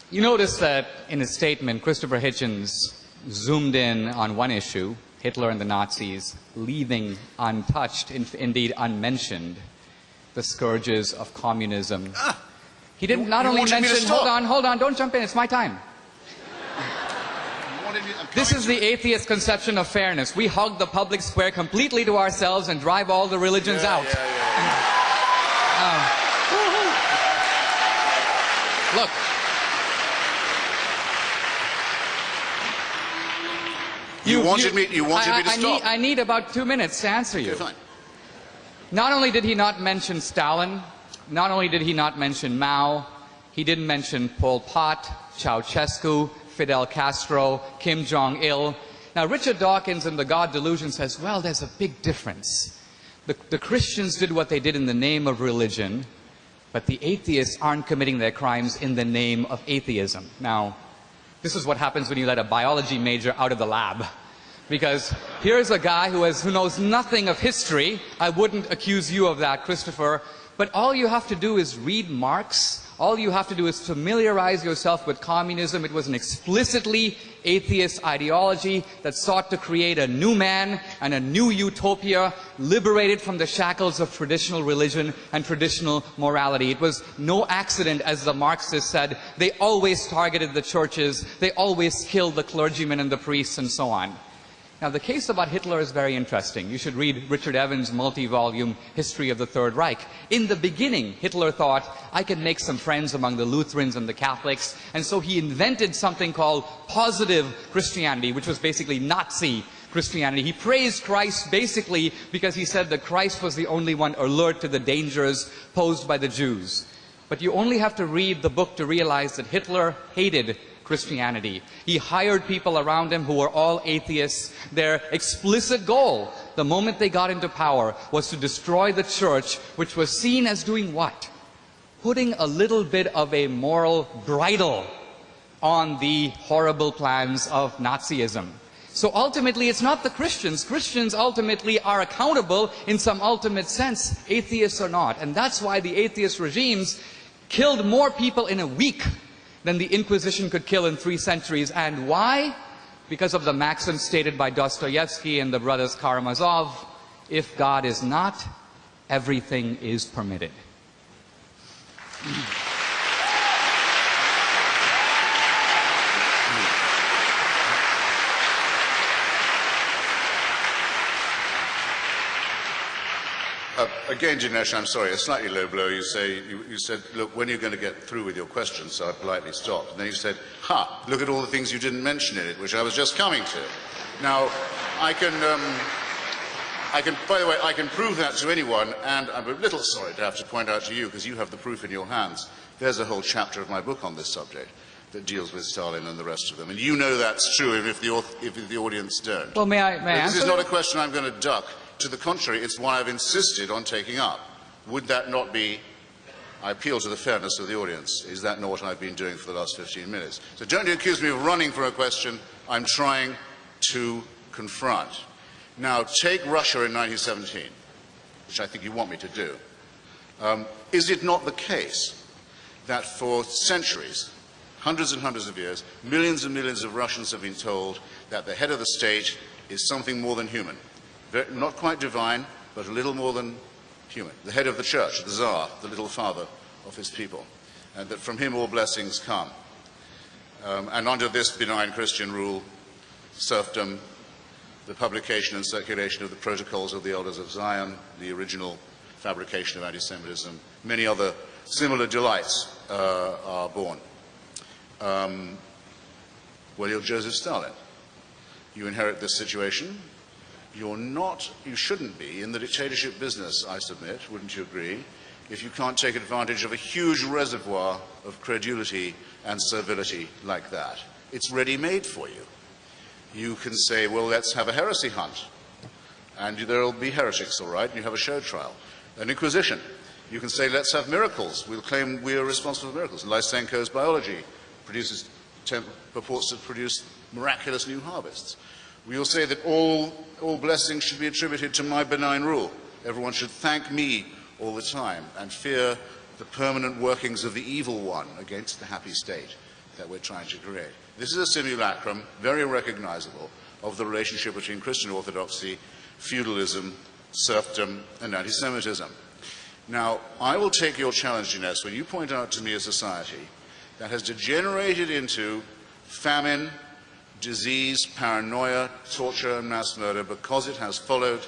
Speaker 3: You notice that in his statement, Christopher Hitchens zoomed in on one issue, Hitler and the Nazis, leaving untouched, indeed unmentioned, the scourges of communism. He didn't not only mention, hold on, don't jump in, it's my time. This is the atheist conception of fairness. We hug the public square completely to ourselves and drive all the religions out. Look.
Speaker 2: You wanted me to stop.
Speaker 3: I need about 2 minutes to answer you.
Speaker 2: Okay, fine.
Speaker 3: Not only did he not mention Stalin, not only did he not mention Mao, he didn't mention Pol Pot, Ceausescu, Fidel Castro, Kim Jong-il. Now, Richard Dawkins in The God Delusion says, well, there's a big difference. The Christians did what they did in the name of religion, but the atheists aren't committing their crimes in the name of atheism. Now, this is what happens when you let a biology major out of the lab. Because here's a guy who knows nothing of history. I wouldn't accuse you of that, Christopher. But all you have to do is read Marx. All you have to do is familiarize yourself with communism. It was an explicitly atheist ideology that sought to create a new man and a new utopia, liberated from the shackles of traditional religion and traditional morality. It was no accident, as the Marxists said, they always targeted the churches, they always killed the clergymen and the priests and so on. Now, the case about Hitler is very interesting. You should read Richard Evans' multi-volume History of the Third Reich. In the beginning, Hitler thought, I can make some friends among the Lutherans and the Catholics, and so he invented something called positive Christianity, which was basically Nazi Christianity. He praised Christ basically because he said that Christ was the only one alert to the dangers posed by the Jews. But you only have to read the book to realize that Hitler hated Christianity. He hired people around him who were all atheists. Their explicit goal, the moment they got into power, was to destroy the church, which was seen as doing what? Putting a little bit of a moral bridle on the horrible plans of Nazism. So ultimately, it's not the Christians. Christians ultimately are accountable in some ultimate sense. Atheists are not. And that's why the atheist regimes killed more people in a week than the Inquisition could kill in 3 centuries. And why? Because of the maxim stated by Dostoevsky and the brothers Karamazov, if God is not, everything is permitted.
Speaker 2: Again, Dinesh, I'm sorry, a slightly low blow. You said, look, when are you going to get through with your questions? So I politely stopped. And then you said, look at all the things you didn't mention in it, which I was just coming to. Now, by the way, I can prove that to anyone, and I'm a little sorry to have to point out to you, because you have the proof in your hands. There's a whole chapter of my book on this subject. that deals with Stalin and the rest of them. And you know that's true, even if the audience don't.
Speaker 3: Well, may I answer?
Speaker 2: This is not a question I'm going to duck. To the contrary, it's one I've insisted on taking up. Would that not be, I appeal to the fairness of the audience, is that not what I've been doing for the last 15 minutes? So don't accuse me of running from a question I'm trying to confront. Now, take Russia in 1917, which I think you want me to do. Is it not the case that for centuries, hundreds and hundreds of years, millions and millions of Russians have been told that the head of the state is something more than human? Not quite divine, but a little more than human. The head of the church, the Tsar, the little father of his people, and that from him all blessings come. And under this benign Christian rule, serfdom, the publication and circulation of the protocols of the elders of Zion, the original fabrication of anti-Semitism, many other similar delights are born. Well, you're Joseph Stalin. You inherit this situation. You shouldn't be in the dictatorship business, I submit, wouldn't you agree, if you can't take advantage of a huge reservoir of credulity and servility like that. It's ready-made for you. You can say, well, let's have a heresy hunt, and there'll be heretics, all right, and you have a show trial. An inquisition. You can say, let's have miracles. We'll claim we are responsible for miracles. Lysenko's biology purports to produce miraculous new harvests. We'll say that all blessings should be attributed to my benign rule. Everyone should thank me all the time and fear the permanent workings of the evil one against the happy state that we're trying to create. This is a simulacrum, very recognizable, of the relationship between Christian orthodoxy, feudalism, serfdom, and anti-Semitism. Now, I will take your challenge, Dinesh, when you point out to me a society that has degenerated into famine, disease, paranoia, torture, and mass murder because it has followed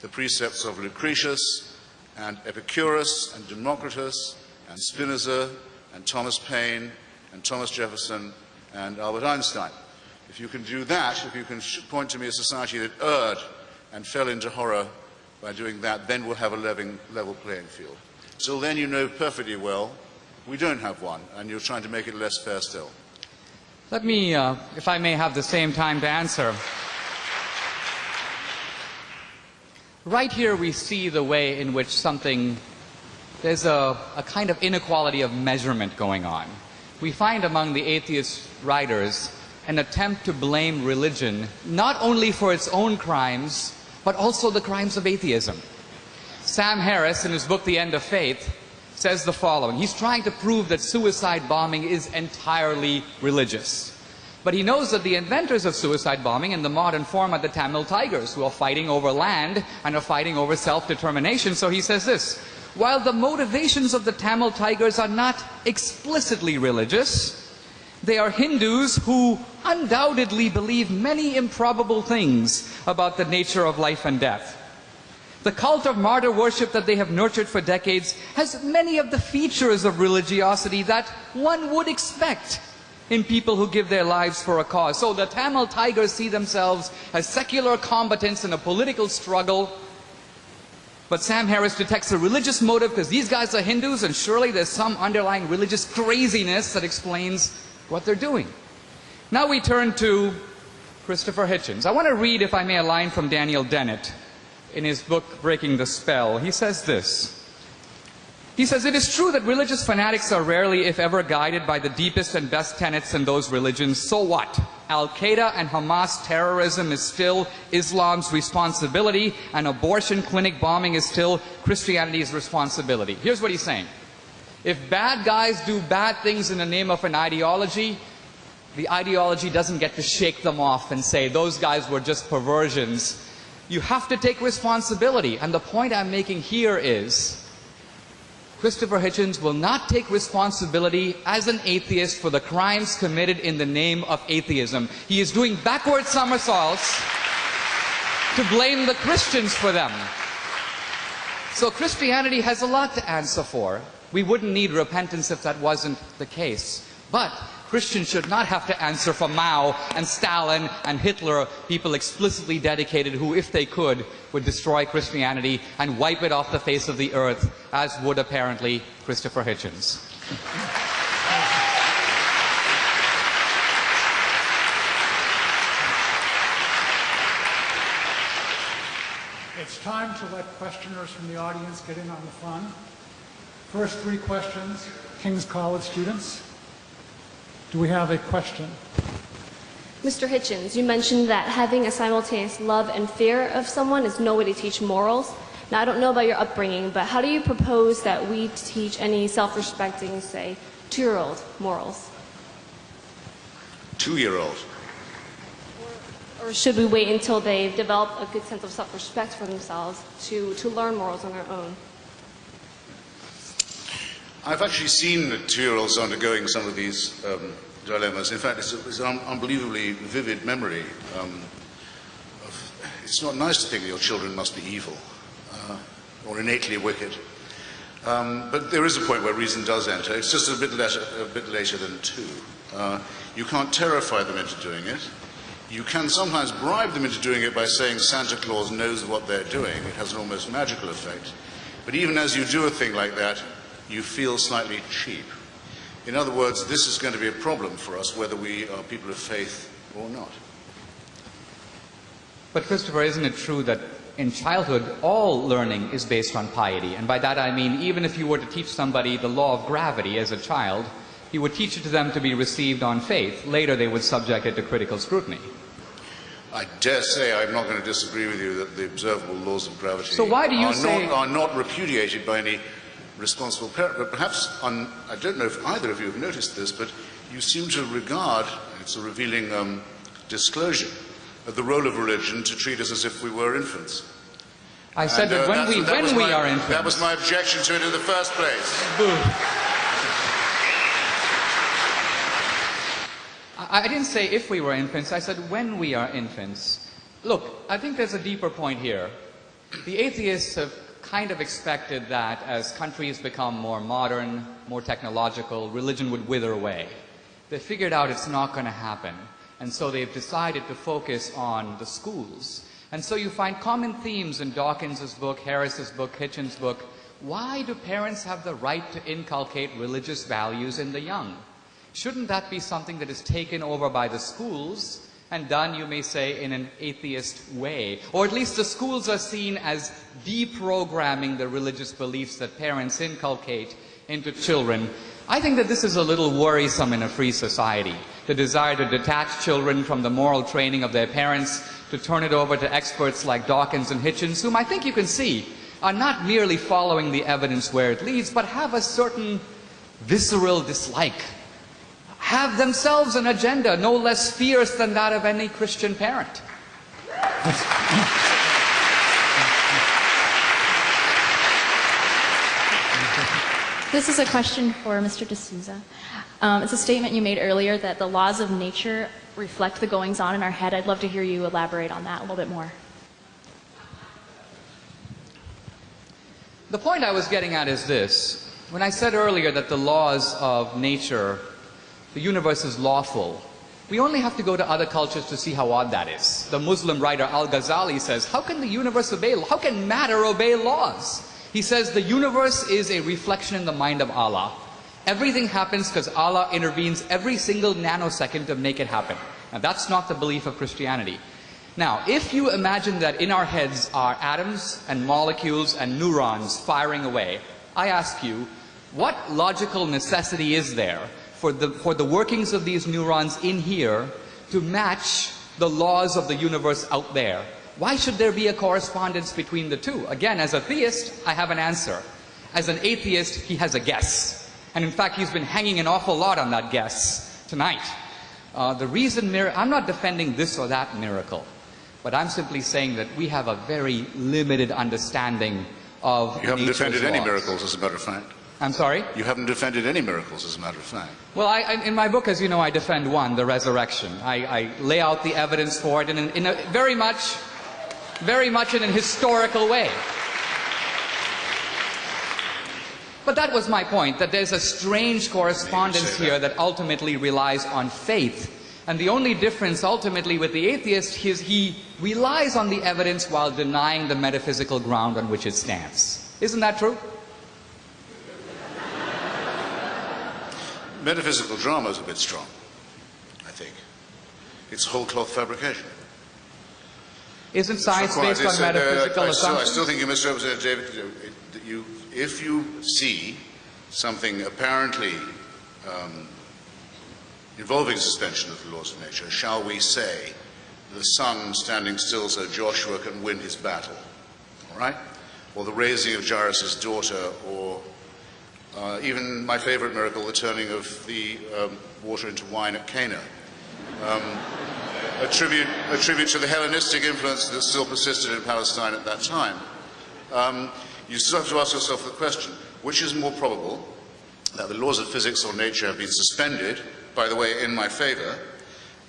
Speaker 2: the precepts of Lucretius and Epicurus and Democritus and Spinoza and Thomas Paine and Thomas Jefferson and Albert Einstein. If you can do that, if you can point to me a society that erred and fell into horror by doing that, then we'll have a level playing field. Till then, you know perfectly well we don't have one, and you're trying to make it less fair still.
Speaker 3: Let me, if I may have the same time to answer. Right here we see the way in which there's a kind of inequality of measurement going on. We find among the atheist writers an attempt to blame religion not only for its own crimes, but also the crimes of atheism. Sam Harris, in his book The End of Faith, says the following. He's trying to prove that suicide bombing is entirely religious. But he knows that the inventors of suicide bombing in the modern form are the Tamil Tigers, who are fighting over land and are fighting over self-determination. So he says this: while the motivations of the Tamil Tigers are not explicitly religious, they are Hindus who undoubtedly believe many improbable things about the nature of life and death. The cult of martyr worship that they have nurtured for decades has many of the features of religiosity that one would expect in people who give their lives for a cause. So the Tamil Tigers see themselves as secular combatants in a political struggle. But Sam Harris detects a religious motive because these guys are Hindus, and surely there's some underlying religious craziness that explains what they're doing. Now we turn to Christopher Hitchens. I want to read, if I may, a line from Daniel Dennett in his book Breaking the Spell. He says this. He says, "It is true that religious fanatics are rarely, if ever, guided by the deepest and best tenets in those religions. So what? Al-Qaeda and Hamas terrorism is still Islam's responsibility, and abortion clinic bombing is still Christianity's responsibility." Here's what he's saying. If bad guys do bad things in the name of an ideology, the ideology doesn't get to shake them off and say, those guys were just perversions. You have to take responsibility. And the point I'm making here is, Christopher Hitchens will not take responsibility as an atheist for the crimes committed in the name of atheism. He is doing backward somersaults to blame the Christians for them. So Christianity has a lot to answer for. We wouldn't need repentance if that wasn't the case. But Christians should not have to answer for Mao and Stalin and Hitler, people explicitly dedicated who, if they could, would destroy Christianity and wipe it off the face of the earth, as would apparently Christopher Hitchens.
Speaker 1: It's time to let questioners from the audience get in on the fun. First three questions, King's College students. Do we have a question?
Speaker 4: Mr. Hitchens, you mentioned that having a simultaneous love and fear of someone is no way to teach morals. Now, I don't know about your upbringing, but how do you propose that we teach any self-respecting, say, 2-year-old morals?
Speaker 2: 2-year-old.
Speaker 4: Or should we wait until they've developed a good sense of self-respect for themselves to learn morals on their own?
Speaker 2: I've actually seen 2-year-olds undergoing some of these dilemmas. In fact, it's an unbelievably vivid memory. It's not nice to think that your children must be evil or innately wicked. But there is a point where reason does enter. It's just a bit later than 2. You can't terrify them into doing it. You can sometimes bribe them into doing it by saying Santa Claus knows what they're doing. It has an almost magical effect. But even as you do a thing like that, you feel slightly cheap. In other words, this is going to be a problem for us, whether we are people of faith or not.
Speaker 3: But Christopher, isn't it true that in childhood, all learning is based on piety? And by that I mean, even if you were to teach somebody the law of gravity as a child, you would teach it to them to be received on faith. Later, they would subject it to critical scrutiny.
Speaker 2: I dare say I'm not going to disagree with you that the observable laws of gravity
Speaker 3: so why do you
Speaker 2: are not repudiated by any responsible parent. But perhaps, I don't know if either of you have noticed this, but you seem to regard, it's a revealing disclosure, of the role of religion to treat us as if we were infants.
Speaker 3: I said that when we are infants.
Speaker 2: That was my objection to it in the first place.
Speaker 3: Boo. I didn't say if we were infants, I said when we are infants. Look, I think there's a deeper point here. The atheists have kind of expected that as countries become more modern, more technological, religion would wither away. They figured out it's not going to happen. And so they've decided to focus on the schools. And so you find common themes in Dawkins's book, Harris's book, Hitchens' book. Why do parents have the right to inculcate religious values in the young? Shouldn't that be something that is taken over by the schools and done, you may say, in an atheist way? Or at least the schools are seen as deprogramming the religious beliefs that parents inculcate into children. I think that this is a little worrisome in a free society. The desire to detach children from the moral training of their parents, to turn it over to experts like Dawkins and Hitchens, whom I think you can see are not merely following the evidence where it leads, but have a certain visceral dislike. Have themselves an agenda no less fierce than that of any Christian parent.
Speaker 5: This is a question for Mr. D'Souza. It's a statement you made earlier that the laws of nature reflect the goings-on in our head. I'd love to hear you elaborate on that a little bit more.
Speaker 3: The point I was getting at is this. When I said earlier that the laws of nature, the universe is lawful, we only have to go to other cultures to see how odd that is. The Muslim writer Al-Ghazali says, how can the universe obey law? How can matter obey laws? He says the universe is a reflection in the mind of Allah. Everything happens because Allah intervenes every single nanosecond to make it happen. Now that's not the belief of Christianity. Now, if you imagine that in our heads are atoms and molecules and neurons firing away, I ask you, what logical necessity is there for the workings of these neurons in here to match the laws of the universe out there? Why should there be a correspondence between the two? Again, as a theist, I have an answer. As an atheist, he has a guess. And in fact, he's been hanging an awful lot on that guess tonight. The reason, I'm not defending this or that miracle, but I'm simply saying that we have a very limited understanding of
Speaker 2: You haven't defended any
Speaker 3: laws.
Speaker 2: miracles, as a matter of fact.
Speaker 3: I'm sorry?
Speaker 2: You haven't defended any miracles, as a matter of fact.
Speaker 3: Well, in my book, as you know, I defend one, the resurrection. I lay out the evidence for it in a very much in a historical way. But that was my point, that there's a strange correspondence here that ultimately relies on faith. And the only difference ultimately with the atheist is he relies on the evidence while denying the metaphysical ground on which it stands. Isn't that true?
Speaker 2: Metaphysical drama is a bit strong, I think. It's whole cloth fabrication.
Speaker 3: Isn't science
Speaker 2: Quite,
Speaker 3: based on metaphysical
Speaker 2: I
Speaker 3: assumptions?
Speaker 2: still think you misrepresented David. If you see something apparently involving suspension of the laws of nature, shall we say, the sun standing still so Joshua can win his battle, all right? Or the raising of Jairus' daughter, or even my favorite miracle, the turning of the water into wine at Cana. A tribute to the Hellenistic influence that still persisted in Palestine at that time. You still have to ask yourself the question, which is more probable, that the laws of physics or nature have been suspended, by the way, in my favor,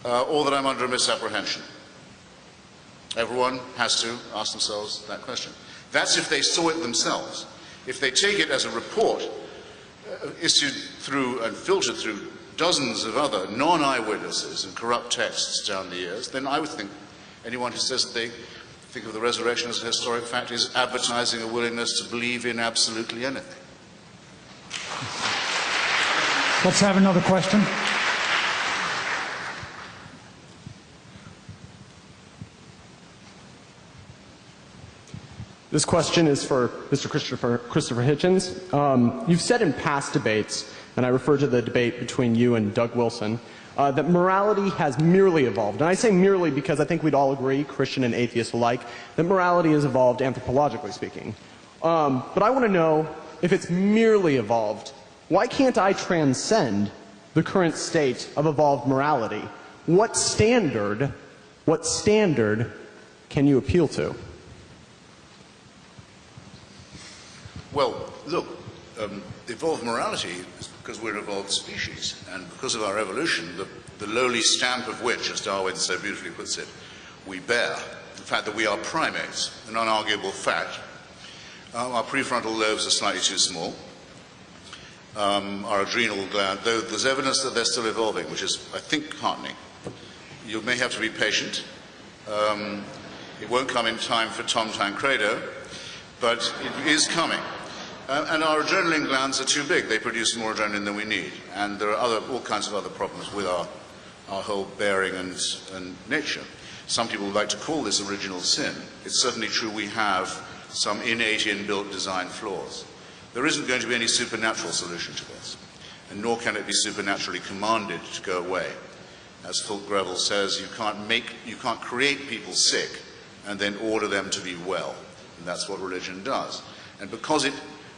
Speaker 2: or that I'm under a misapprehension? Everyone has to ask themselves that question. That's if they saw it themselves. If they take it as a report issued through and filtered through dozens of other non-eyewitnesses and corrupt texts down the years, then I would think anyone who says that they think of the resurrection as a historic fact is advertising a willingness to believe in absolutely anything.
Speaker 1: Let's have another question.
Speaker 6: This question is for Mr. Christopher Hitchens. You've said in past debates, and I refer to the debate between you and Doug Wilson, that morality has merely evolved. And I say merely because I think we'd all agree, Christian and atheist alike, that morality has evolved anthropologically speaking. But I want to know, if it's merely evolved, why can't I transcend the current state of evolved morality? What standard can you appeal to?
Speaker 2: Well, look, evolved morality is because we're an evolved species, and because of our evolution, the lowly stamp of which, as Darwin so beautifully puts it, we bear, the fact that we are primates, an unarguable fact. Our prefrontal lobes are slightly too small. Our adrenal gland, though there's evidence that they're still evolving, which is, I think, heartening. You may have to be patient. It won't come in time for Tom Tancredo, but it is coming. And our adrenaline glands are too big. They produce more adrenaline than we need. And there are all kinds of other problems with our whole bearing and nature. Some people would like to call this original sin. It's certainly true we have some innate inbuilt design flaws. There isn't going to be any supernatural solution to this, and nor can it be supernaturally commanded to go away. As Fulk Greville says, you can't create people sick and then order them to be well. And that's what religion does. And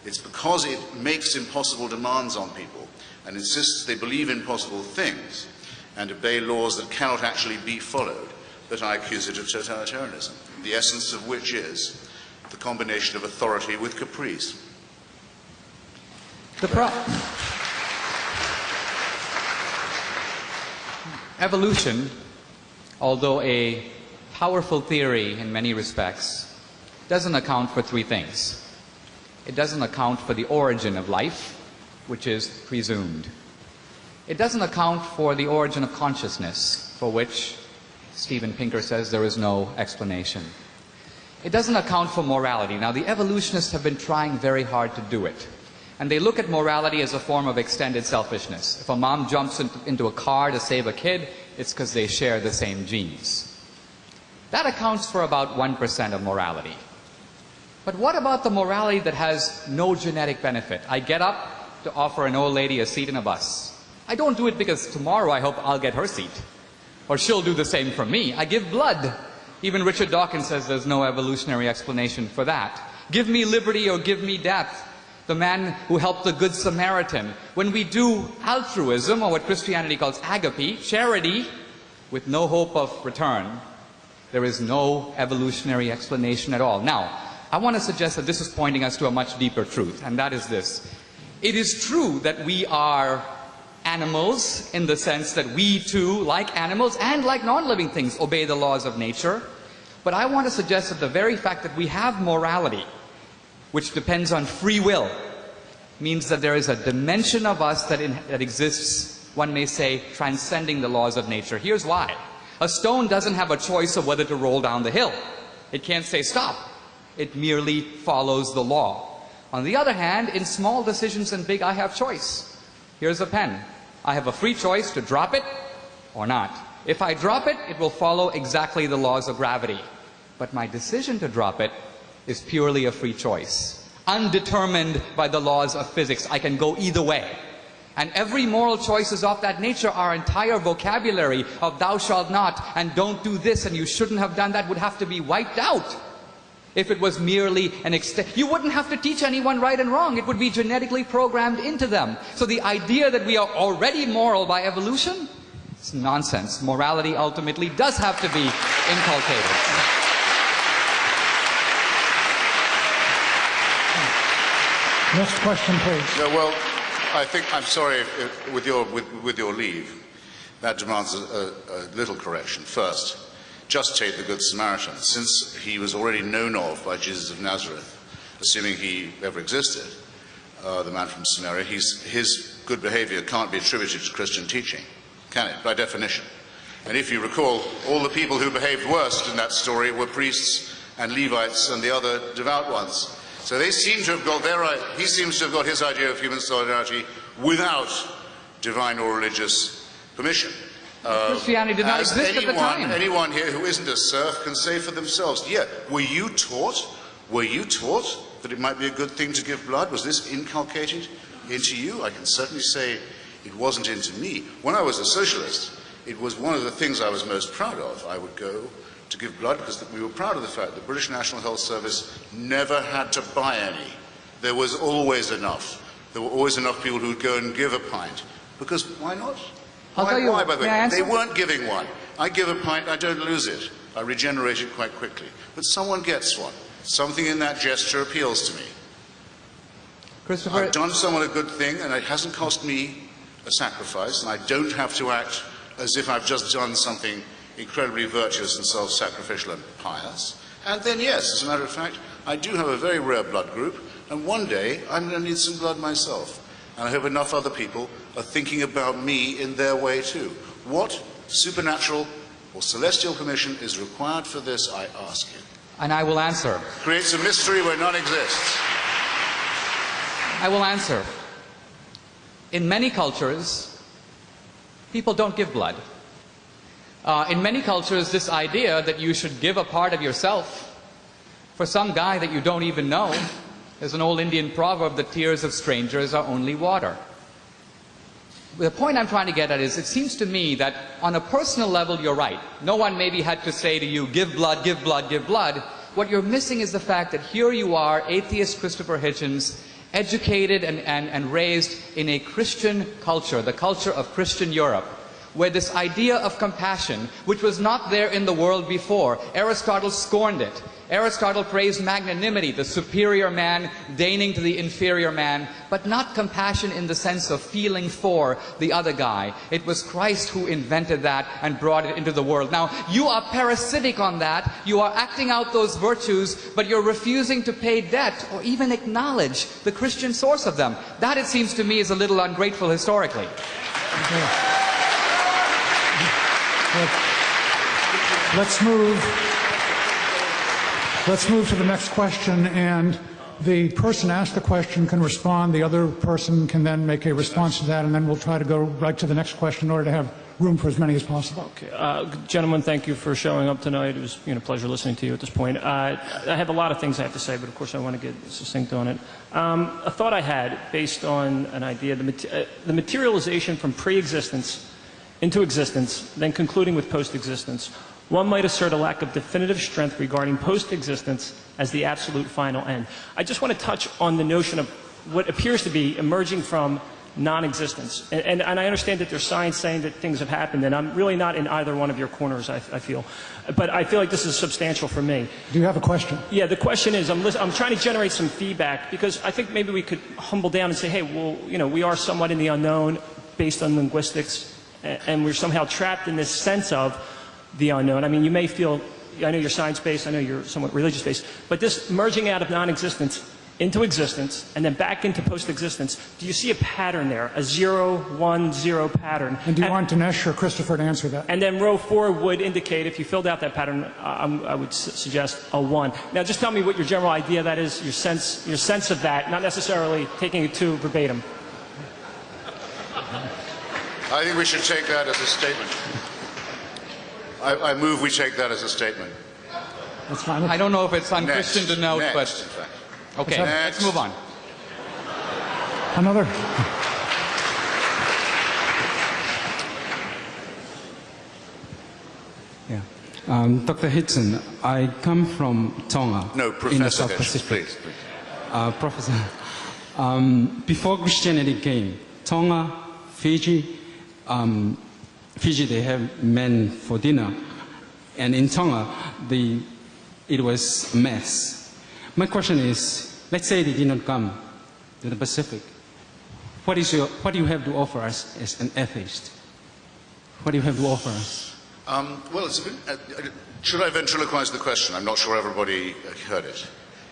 Speaker 2: it's because it makes impossible demands on people and insists they believe in possible things and obey laws that cannot actually be followed that I accuse it of totalitarianism, the essence of which is the combination of authority with caprice.
Speaker 3: Evolution, although a powerful theory in many respects, doesn't account for three things. It doesn't account for the origin of life, which is presumed. It doesn't account for the origin of consciousness, for which Steven Pinker says there is no explanation. It doesn't account for morality. Now, the evolutionists have been trying very hard to do it. And they look at morality as a form of extended selfishness. If a mom jumps into a car to save a kid, it's because they share the same genes. That accounts for about 1% of morality. But what about the morality that has no genetic benefit? I get up to offer an old lady a seat in a bus. I don't do it because tomorrow I hope I'll get her seat. Or she'll do the same for me. I give blood. Even Richard Dawkins says there's no evolutionary explanation for that. Give me liberty or give me death. The man who helped the Good Samaritan. When we do altruism, or what Christianity calls agape, charity, with no hope of return, there is no evolutionary explanation at all. Now, I want to suggest that this is pointing us to a much deeper truth, and that is this. It is true that we are animals in the sense that we too, like animals and like non-living things, obey the laws of nature. But I want to suggest that the very fact that we have morality, which depends on free will, means that there is a dimension of us that exists, one may say, transcending the laws of nature. Here's why. A stone doesn't have a choice of whether to roll down the hill. It can't say stop. It merely follows the law. On the other hand, in small decisions and big, I have choice. Here's a pen. I have a free choice to drop it or not. If I drop it, it will follow exactly the laws of gravity. But my decision to drop it is purely a free choice, undetermined by the laws of physics. I can go either way. And every moral choice is of that nature. Our entire vocabulary of thou shalt not and don't do this and you shouldn't have done that would have to be wiped out if it was merely an you wouldn't have to teach anyone right and wrong. It would be genetically programmed into them. So the idea that we are already moral by evolution, it's nonsense. Morality ultimately does have to be inculcated.
Speaker 1: Next question, please.
Speaker 2: No, well, I think, I'm sorry, with your leave, that demands a little correction. First, just take the Good Samaritan. Since he was already known of by Jesus of Nazareth, assuming he ever existed, the man from Samaria, his good behavior can't be attributed to Christian teaching, can it, by definition? And if you recall, all the people who behaved worst in that story were priests and Levites and the other devout ones. So they seem to have got he seems to have got his idea of human solidarity without divine or religious permission.
Speaker 3: Christianity did not exist at the time.
Speaker 2: Anyone here who isn't a serf can say for themselves, yeah, were you taught that it might be a good thing to give blood? Was this inculcated into you? I can certainly say it wasn't into me. When I was a socialist, it was one of the things I was most proud of. I would go to give blood because we were proud of the fact that the British National Health Service never had to buy any. There was always enough. There were always enough people who would go and give a pint. Because why not? Why, by the way? They weren't giving one. I give a pint, I don't lose it. I regenerate it quite quickly. But someone gets one. Something in that gesture appeals to me.
Speaker 3: Christopher,
Speaker 2: I've done someone a good thing, and it hasn't cost me a sacrifice, and I don't have to act as if I've just done something incredibly virtuous and self-sacrificial and pious. And then, yes, as a matter of fact, I do have a very rare blood group, and one day I'm going to need some blood myself. And I hope enough other people are thinking about me in their way too. What supernatural or celestial permission is required for this, I ask you?
Speaker 3: And I will answer.
Speaker 2: Creates a mystery where none exists.
Speaker 3: I will answer. In many cultures, people don't give blood. In many cultures, this idea that you should give a part of yourself for some guy that you don't even know, there's an old Indian proverb, the tears of strangers are only water. The point I'm trying to get at is, it seems to me that on a personal level, you're right. No one maybe had to say to you, give blood, give blood, give blood. What you're missing is the fact that here you are, atheist Christopher Hitchens, educated and raised in a Christian culture, the culture of Christian Europe, where this idea of compassion, which was not there in the world before, Aristotle scorned it. Aristotle praised magnanimity, the superior man deigning to the inferior man, but not compassion in the sense of feeling for the other guy. It was Christ who invented that and brought it into the world. Now, you are parasitic on that. You are acting out those virtues, but you're refusing to pay debt or even acknowledge the Christian source of them. That, it seems to me, is a little ungrateful historically.
Speaker 1: Let's move to the next question, and the person asked the question can respond. The other person can then make a response to that, and then we'll try to go right to the next question in order to have room for as many as possible.
Speaker 7: Okay. Gentlemen, thank you for showing up tonight. It was a pleasure listening to you at this point. I have a lot of things I have to say, but of course I want to get succinct on it. A thought I had based on an idea, the materialization from pre-existence into existence, then concluding with post-existence. One might assert a lack of definitive strength regarding post-existence as the absolute final end. I just want to touch on the notion of what appears to be emerging from non-existence. And I understand that there's science saying that things have happened, and I'm really not in either one of your corners, I feel. But I feel like this is substantial for me.
Speaker 1: Do you have a question?
Speaker 7: Yeah, the question is, I'm trying to generate some feedback, because I think maybe we could humble down and say, hey, well, we are somewhat in the unknown based on linguistics, and we're somehow trapped in this sense of the unknown. I mean, you may feel, I know you're science-based, I know you're somewhat religious-based, but this merging out of non-existence into existence and then back into post-existence, do you see a pattern there, a 0-1-0 pattern?
Speaker 1: And do you want Dinesh or Christopher to answer that?
Speaker 7: And then row 4 would indicate, if you filled out that pattern, I would suggest a 1. Now, just tell me what your general idea of that is, your sense of that, not necessarily taking it to verbatim.
Speaker 2: I think we should take that as a statement. I move we take that as a statement.
Speaker 1: That's fine.
Speaker 3: I don't know if it's unchristian to note,
Speaker 2: Next,
Speaker 3: but
Speaker 2: in fact.
Speaker 3: okay,
Speaker 2: Next.
Speaker 3: let's move on.
Speaker 1: Another.
Speaker 8: Yeah. Dr. Hitchens, I come from Tonga
Speaker 2: No,
Speaker 8: in the
Speaker 2: Professor
Speaker 8: South
Speaker 2: Hitchens,
Speaker 8: Pacific.
Speaker 2: please.
Speaker 8: Professor, before Christianity came, Tonga, Fiji, they have men for dinner. And in Tonga, it was a mess. My question is, let's say they did not come to the Pacific. What do you have to offer us as an atheist? What do you have to offer us?
Speaker 2: Well, should I ventriloquize the question? I'm not sure everybody heard it.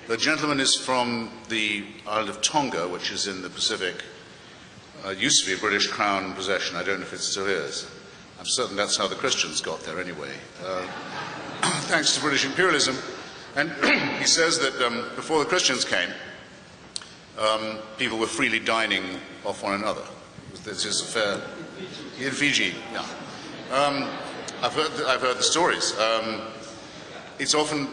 Speaker 2: The gentleman is from the island of Tonga, which is in the Pacific. Used to be a British Crown possession. I don't know if it still is. I'm certain that's how the Christians got there anyway, thanks to British imperialism. And he says that before the Christians came, people were freely dining off one another. This is a fair... In Fiji, yeah. I've heard the stories. It's often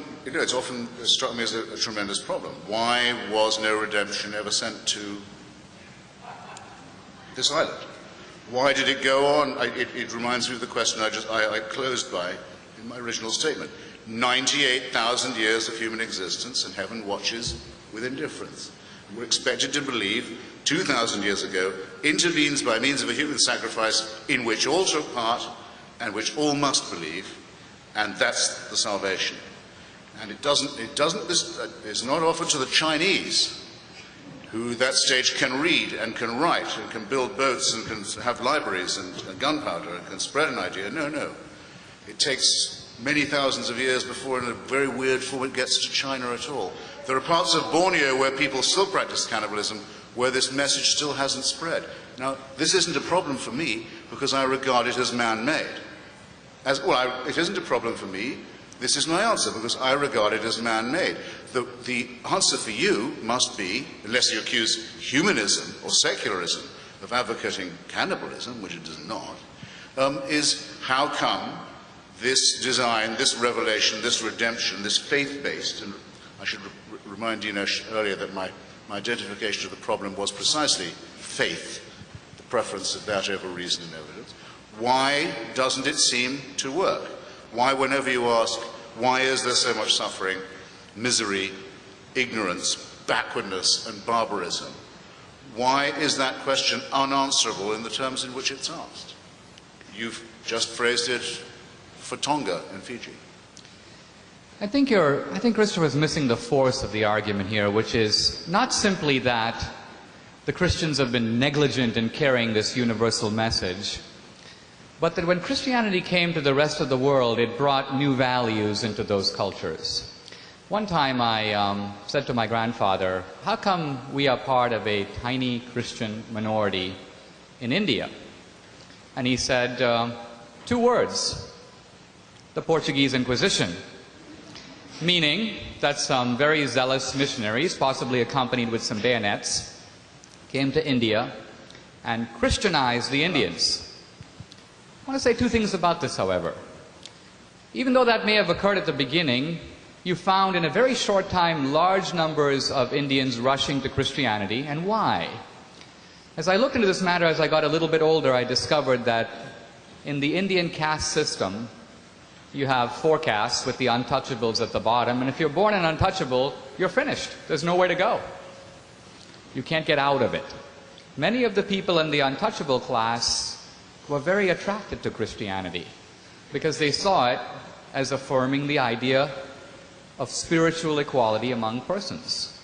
Speaker 2: struck me as a tremendous problem. Why was no redemption ever sent to this island? Why did it go on? It reminds me of the question I closed by in my original statement. 98,000 years of human existence, and heaven watches with indifference. We're expected to believe 2,000 years ago intervenes by means of a human sacrifice in which all took part and which all must believe, and that's the salvation. And this is not offered to the Chinese, who at that stage can read and can write and can build boats and can have libraries and gunpowder and can spread an idea. No. It takes many thousands of years before, in a very weird form, it gets to China at all. There are parts of Borneo where people still practice cannibalism, where this message still hasn't spread. Now, this isn't a problem for me because I regard it as man-made. It isn't a problem for me. This is my answer because I regard it as man-made. The answer for you must be, unless you accuse humanism or secularism of advocating cannibalism, which it does not, is how come this design, this revelation, this redemption, this faith-based, and I should remind Dinesh earlier that my identification of the problem was precisely faith, the preference of that over reason and evidence. Why doesn't it seem to work? Why, whenever you ask, why is there so much suffering, misery, ignorance, backwardness, and barbarism? Why is that question unanswerable in the terms in which it's asked? You've just phrased it for Tonga and Fiji.
Speaker 3: I think Christopher is missing the force of the argument here, which is not simply that the Christians have been negligent in carrying this universal message, but that when Christianity came to the rest of the world, it brought new values into those cultures. One time I said to my grandfather, how come we are part of a tiny Christian minority in India? And he said, 2 words, the Portuguese Inquisition. Meaning that some very zealous missionaries, possibly accompanied with some bayonets, came to India and Christianized the Indians. I want to say 2 things about this, however. Even though that may have occurred at the beginning, you found in a very short time large numbers of Indians rushing to Christianity. And why? As I looked into this matter as I got a little bit older, I discovered that in the Indian caste system, you have 4 castes with the untouchables at the bottom, and if you're born an untouchable, you're finished. There's nowhere to go. You can't get out of it. Many of the people in the untouchable class were very attracted to Christianity because they saw it as affirming the idea of spiritual equality among persons.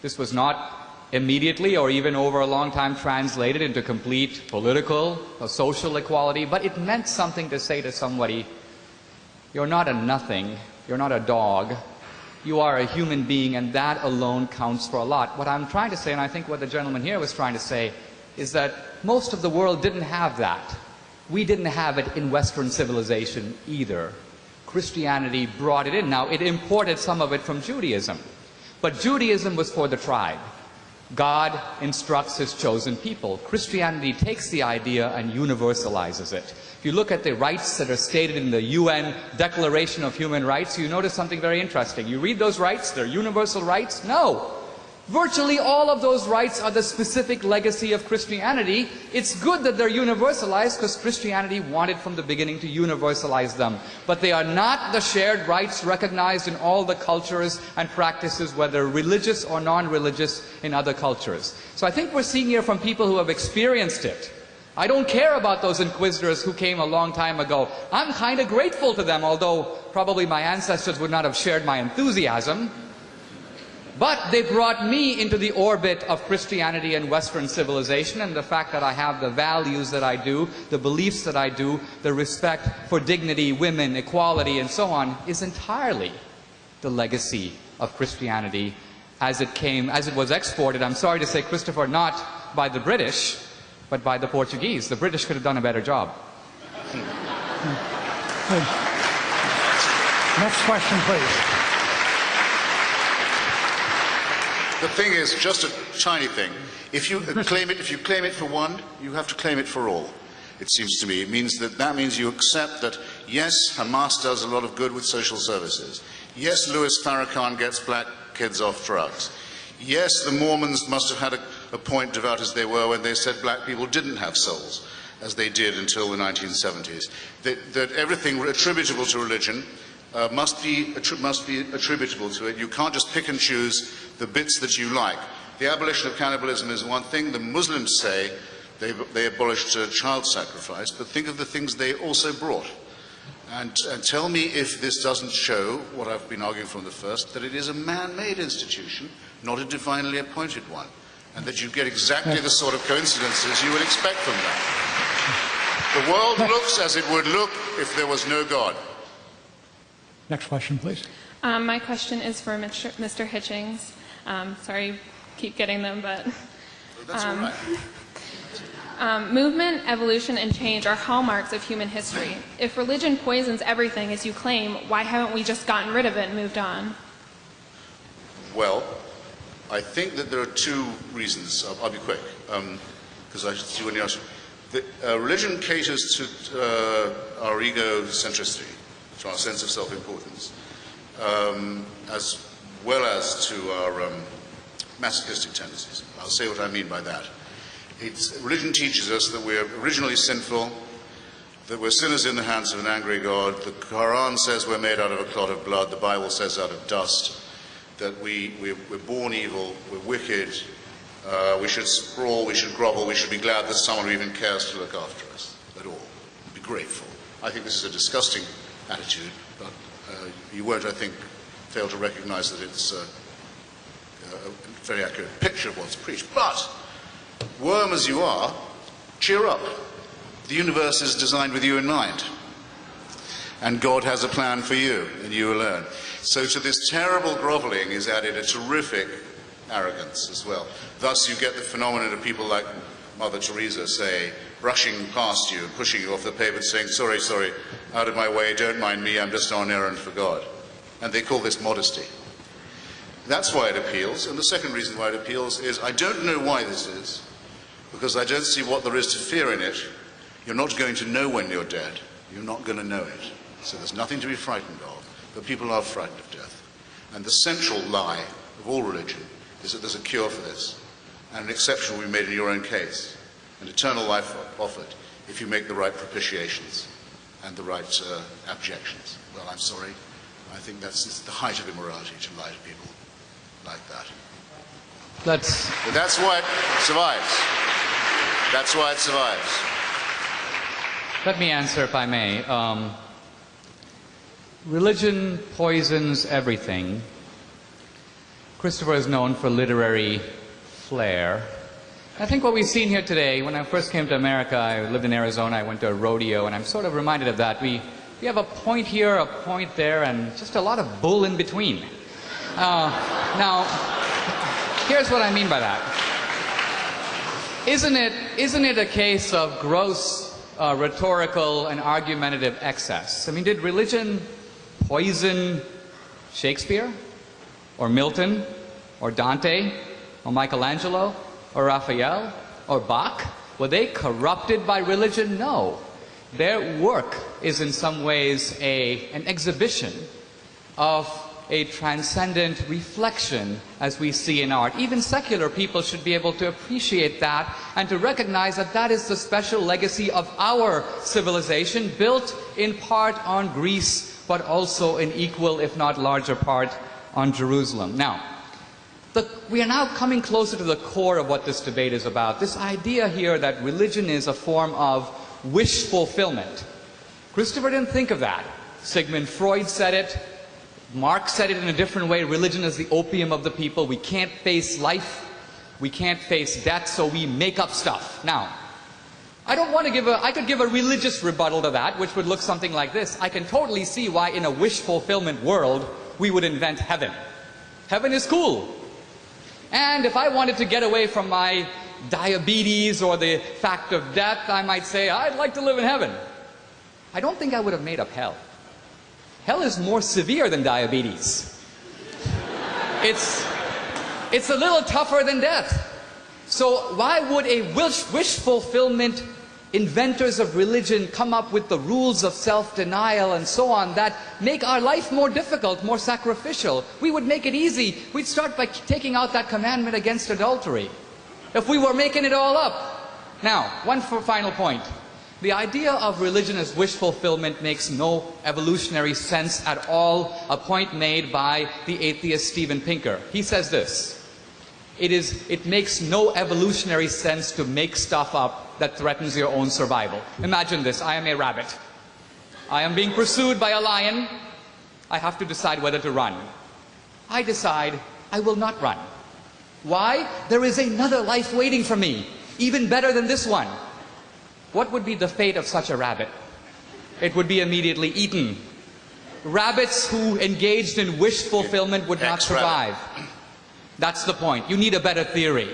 Speaker 3: This was not immediately or even over a long time translated into complete political or social equality, but it meant something to say to somebody, you're not a nothing, you're not a dog, you are a human being, and that alone counts for a lot. What I'm trying to say, and I think what the gentleman here was trying to say, is that most of the world didn't have that. We didn't have it in Western civilization either. Christianity brought it in. Now, it imported some of it from Judaism, but Judaism was for the tribe. God instructs his chosen people. Christianity takes the idea and universalizes it. If you look at the rights that are stated in the UN Declaration of Human Rights, you notice something very interesting. You read those rights, they're universal rights? No. Virtually all of those rights are the specific legacy of Christianity. It's good that they're universalized because Christianity wanted from the beginning to universalize them. But they are not the shared rights recognized in all the cultures and practices, whether religious or non-religious, in other cultures. So I think we're seeing here from people who have experienced it. I don't care about those inquisitors who came a long time ago. I'm kind of grateful to them, although probably my ancestors would not have shared my enthusiasm. But they brought me into the orbit of Christianity and Western civilization, and the fact that I have the values that I do, the beliefs that I do, the respect for dignity, women, equality, and so on, is entirely the legacy of Christianity as it was exported, I'm sorry to say, Christopher, not by the British, but by the Portuguese. The British could have done a better job.
Speaker 1: Next question, please.
Speaker 2: The thing is, just a tiny thing. If you claim it for one, you have to claim it for all. It seems to me. It means that means you accept that yes, Hamas does a lot of good with social services. Yes, Louis Farrakhan gets black kids off drugs. Yes, the Mormons must have had a point, devout as they were, when they said black people didn't have souls, as they did until the 1970s. That everything attributable to religion must be attributable to it. You can't just pick and choose the bits that you like. The abolition of cannibalism is one thing. The Muslims say they abolished child sacrifice, but think of the things they also brought. And tell me if this doesn't show, what I've been arguing from the first, that it is a man-made institution, not a divinely appointed one, and that you get exactly the sort of coincidences you would expect from that. The world looks as it would look if there was no God.
Speaker 1: Next question, please.
Speaker 9: My question is for Mr. Hitchens. Sorry, keep getting them, but...
Speaker 2: That's all right.
Speaker 9: Movement, evolution, and change are hallmarks of human history. If religion poisons everything, as you claim, why haven't we just gotten rid of it and moved on?
Speaker 2: Well, I think that there are two reasons. I'll be quick, because I see when you ask. Religion caters to our egocentricity, to our sense of self-importance, as well as to our masochistic tendencies. I'll say what I mean by that. Religion teaches us that we're originally sinful, that we're sinners in the hands of an angry God. The Qur'an says we're made out of a clot of blood. The Bible says out of dust. That we're born evil, we're wicked, we should sprawl, we should grovel, we should be glad that someone who even cares to look after us at all. Be grateful. I think this is a disgusting attitude, but you won't, I think, fail to recognize that it's a very accurate picture of what's preached. But, worm as you are, cheer up. The universe is designed with you in mind. And God has a plan for you, and you alone. So to this terrible groveling is added a terrific arrogance as well. Thus you get the phenomenon of people like Mother Teresa, say, brushing past you and pushing you off the pavement, saying, sorry, out of my way, don't mind me, I'm just on errand for God. And they call this modesty. That's why it appeals. And the second reason why it appeals is, I don't know why this is, because I don't see what there is to fear in it. You're not going to know when you're dead. You're not going to know it. So there's nothing to be frightened of. But people are frightened of death. And the central lie of all religion is that there's a cure for this. And an exception will be made in your own case. An eternal life offered if you make the right propitiations and the right abjections. Well, I'm sorry. I think it's the height of immorality to lie to people like that. But that's why it survives. That's why it survives.
Speaker 3: Let me answer, if I may. Religion poisons everything. Christopher is known for literary flair. I think what we've seen here today, when I first came to America, I lived in Arizona, I went to a rodeo, and I'm sort of reminded of that. We have a point here, a point there, and just a lot of bull in between. Now, here's what I mean by that. Isn't it a case of gross rhetorical and argumentative excess? I mean, did religion poison Shakespeare, or Milton, or Dante, or Michelangelo, or Raphael, or Bach? Were they corrupted by religion? No. Their work is in some ways an exhibition of a transcendent reflection as we see in art. Even secular people should be able to appreciate that and to recognize that that is the special legacy of our civilization, built in part on Greece, but also in equal, if not larger part, on Jerusalem. Now, we are now coming closer to the core of what this debate is about. This idea here that religion is a form of wish fulfillment. Christopher didn't think of that. Sigmund Freud said it. Marx said it in a different way. Religion is the opium of the people. We can't face life. We can't face death, so we make up stuff. Now, I could give a religious rebuttal to that, which would look something like this. I can totally see why in a wish fulfillment world we would invent heaven. Heaven is cool. And if I wanted to get away from my diabetes or the fact of death, I might say, I'd like to live in heaven. I don't think I would have made up hell. Hell is more severe than diabetes. It's a little tougher than death. So why would a wish fulfillment inventors of religion come up with the rules of self-denial and so on that make our life more difficult, more sacrificial? We would make it easy. We'd start by taking out that commandment against adultery, if we were making it all up. Now, one final point. The idea of religion as wish fulfillment makes no evolutionary sense at all, a point made by the atheist Steven Pinker. He says this: it makes no evolutionary sense to make stuff up that threatens your own survival. Imagine this: I am a rabbit. I am being pursued by a lion. I have to decide whether to run. I decide I will not run. Why? There is another life waiting for me, even better than this one. What would be the fate of such a rabbit? It would be immediately eaten. Rabbits who engaged in wish fulfillment would not survive. That's the point. You need a better theory.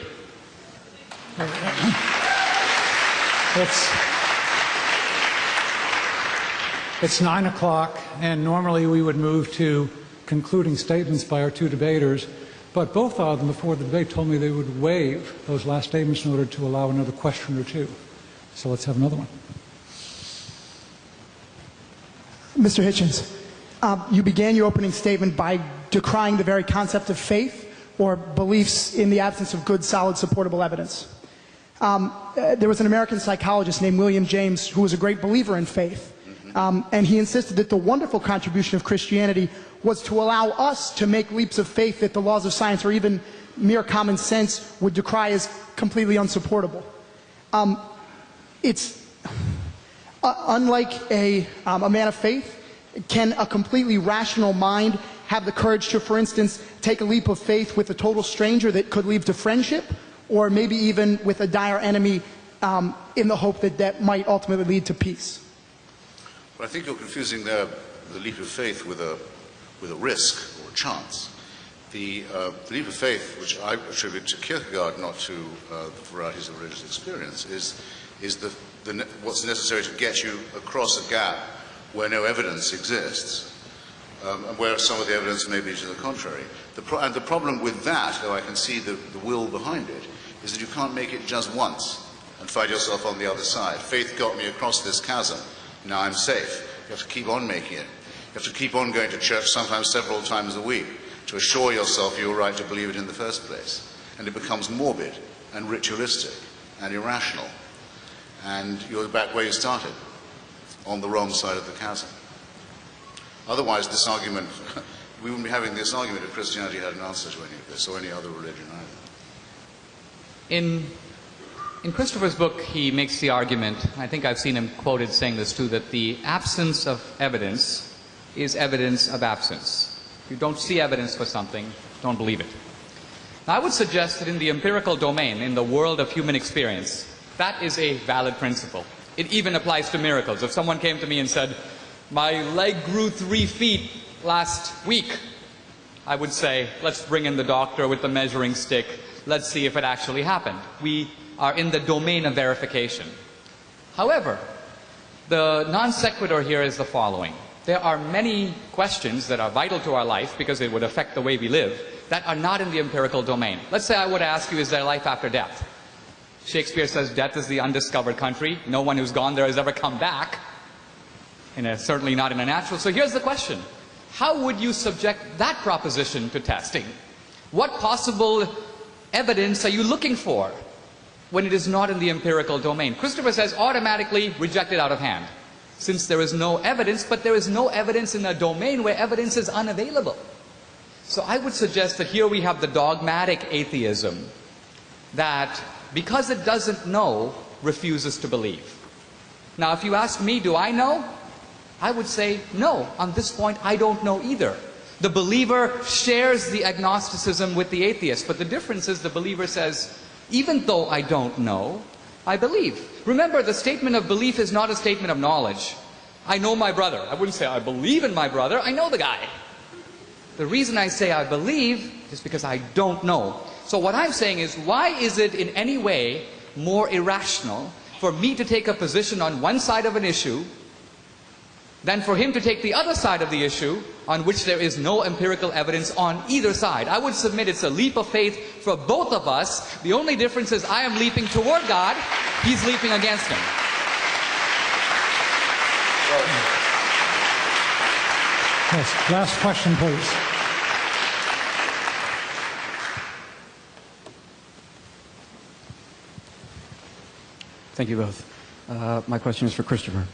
Speaker 1: It's 9 o'clock, and normally we would move to concluding statements by our two debaters, but both of them before the debate told me they would waive those last statements in order to allow another question or two. So let's have another one.
Speaker 10: Mr. Hitchens, you began your opening statement by decrying the very concept of faith or beliefs in the absence of good, solid, supportable evidence. There was an American psychologist named William James who was a great believer in faith. And he insisted that the wonderful contribution of Christianity was to allow us to make leaps of faith that the laws of science or even mere common sense would decry as completely unsupportable. Unlike a man of faith, can a completely rational mind have the courage to, for instance, take a leap of faith with a total stranger that could lead to friendship, or maybe even with a dire enemy in the hope that that might ultimately lead to peace?
Speaker 2: Well, I think you're confusing the leap of faith with a risk or a chance. The leap of faith, which I attribute to Kierkegaard, not to the varieties of religious experience, is what's necessary to get you across a gap where no evidence exists, and where some of the evidence may be to the contrary. And the problem with that, though I can see the will behind it, is that you can't make it just once and find yourself on the other side. Faith got me across this chasm. Now I'm safe. You have to keep on making it. You have to keep on going to church, sometimes several times a week, to assure yourself you're right to believe it in the first place. And it becomes morbid and ritualistic and irrational. And you're back where you started, on the wrong side of the chasm. Otherwise, this argument, we wouldn't be having this argument if Christianity had an answer to any of this, or any other religion either.
Speaker 3: In Christopher's book, he makes the argument, I think I've seen him quoted saying this too, that the absence of evidence is evidence of absence. If you don't see evidence for something, don't believe it. Now, I would suggest that in the empirical domain, in the world of human experience, that is a valid principle. It even applies to miracles. If someone came to me and said, my leg grew 3 feet last week, I would say, let's bring in the doctor with the measuring stick. Let's see if it actually happened. We are in the domain of verification. However, the non sequitur here is the following. There are many questions that are vital to our life because it would affect the way we live that are not in the empirical domain. Let's say I would ask you, is there life after death? Shakespeare says death is the undiscovered country. No one who's gone there has ever come back. certainly not in a natural. So here's the question. How would you subject that proposition to testing? What possible evidence are you looking for when it is not in the empirical domain? Christopher says automatically rejected out of hand, since there is no evidence, but there is no evidence in a domain where evidence is unavailable. So I would suggest that here we have the dogmatic atheism that because it doesn't know, refuses to believe. Now if you ask me, do I know? I would say no. On this point, I don't know either. The believer shares the agnosticism with the atheist, but the difference is the believer says, even though I don't know, I believe. Remember, the statement of belief is not a statement of knowledge. I know my brother. I wouldn't say I believe in my brother. I know the guy. The reason I say I believe is because I don't know. So what I'm saying is, why is it in any way more irrational for me to take a position on one side of an issue than for him to take the other side of the issue on which there is no empirical evidence on either side? I would submit it's a leap of faith for both of us. The only difference is I am leaping toward God, he's leaping against him.
Speaker 1: Yes, last question, please.
Speaker 11: Thank you both. My question is for Christopher.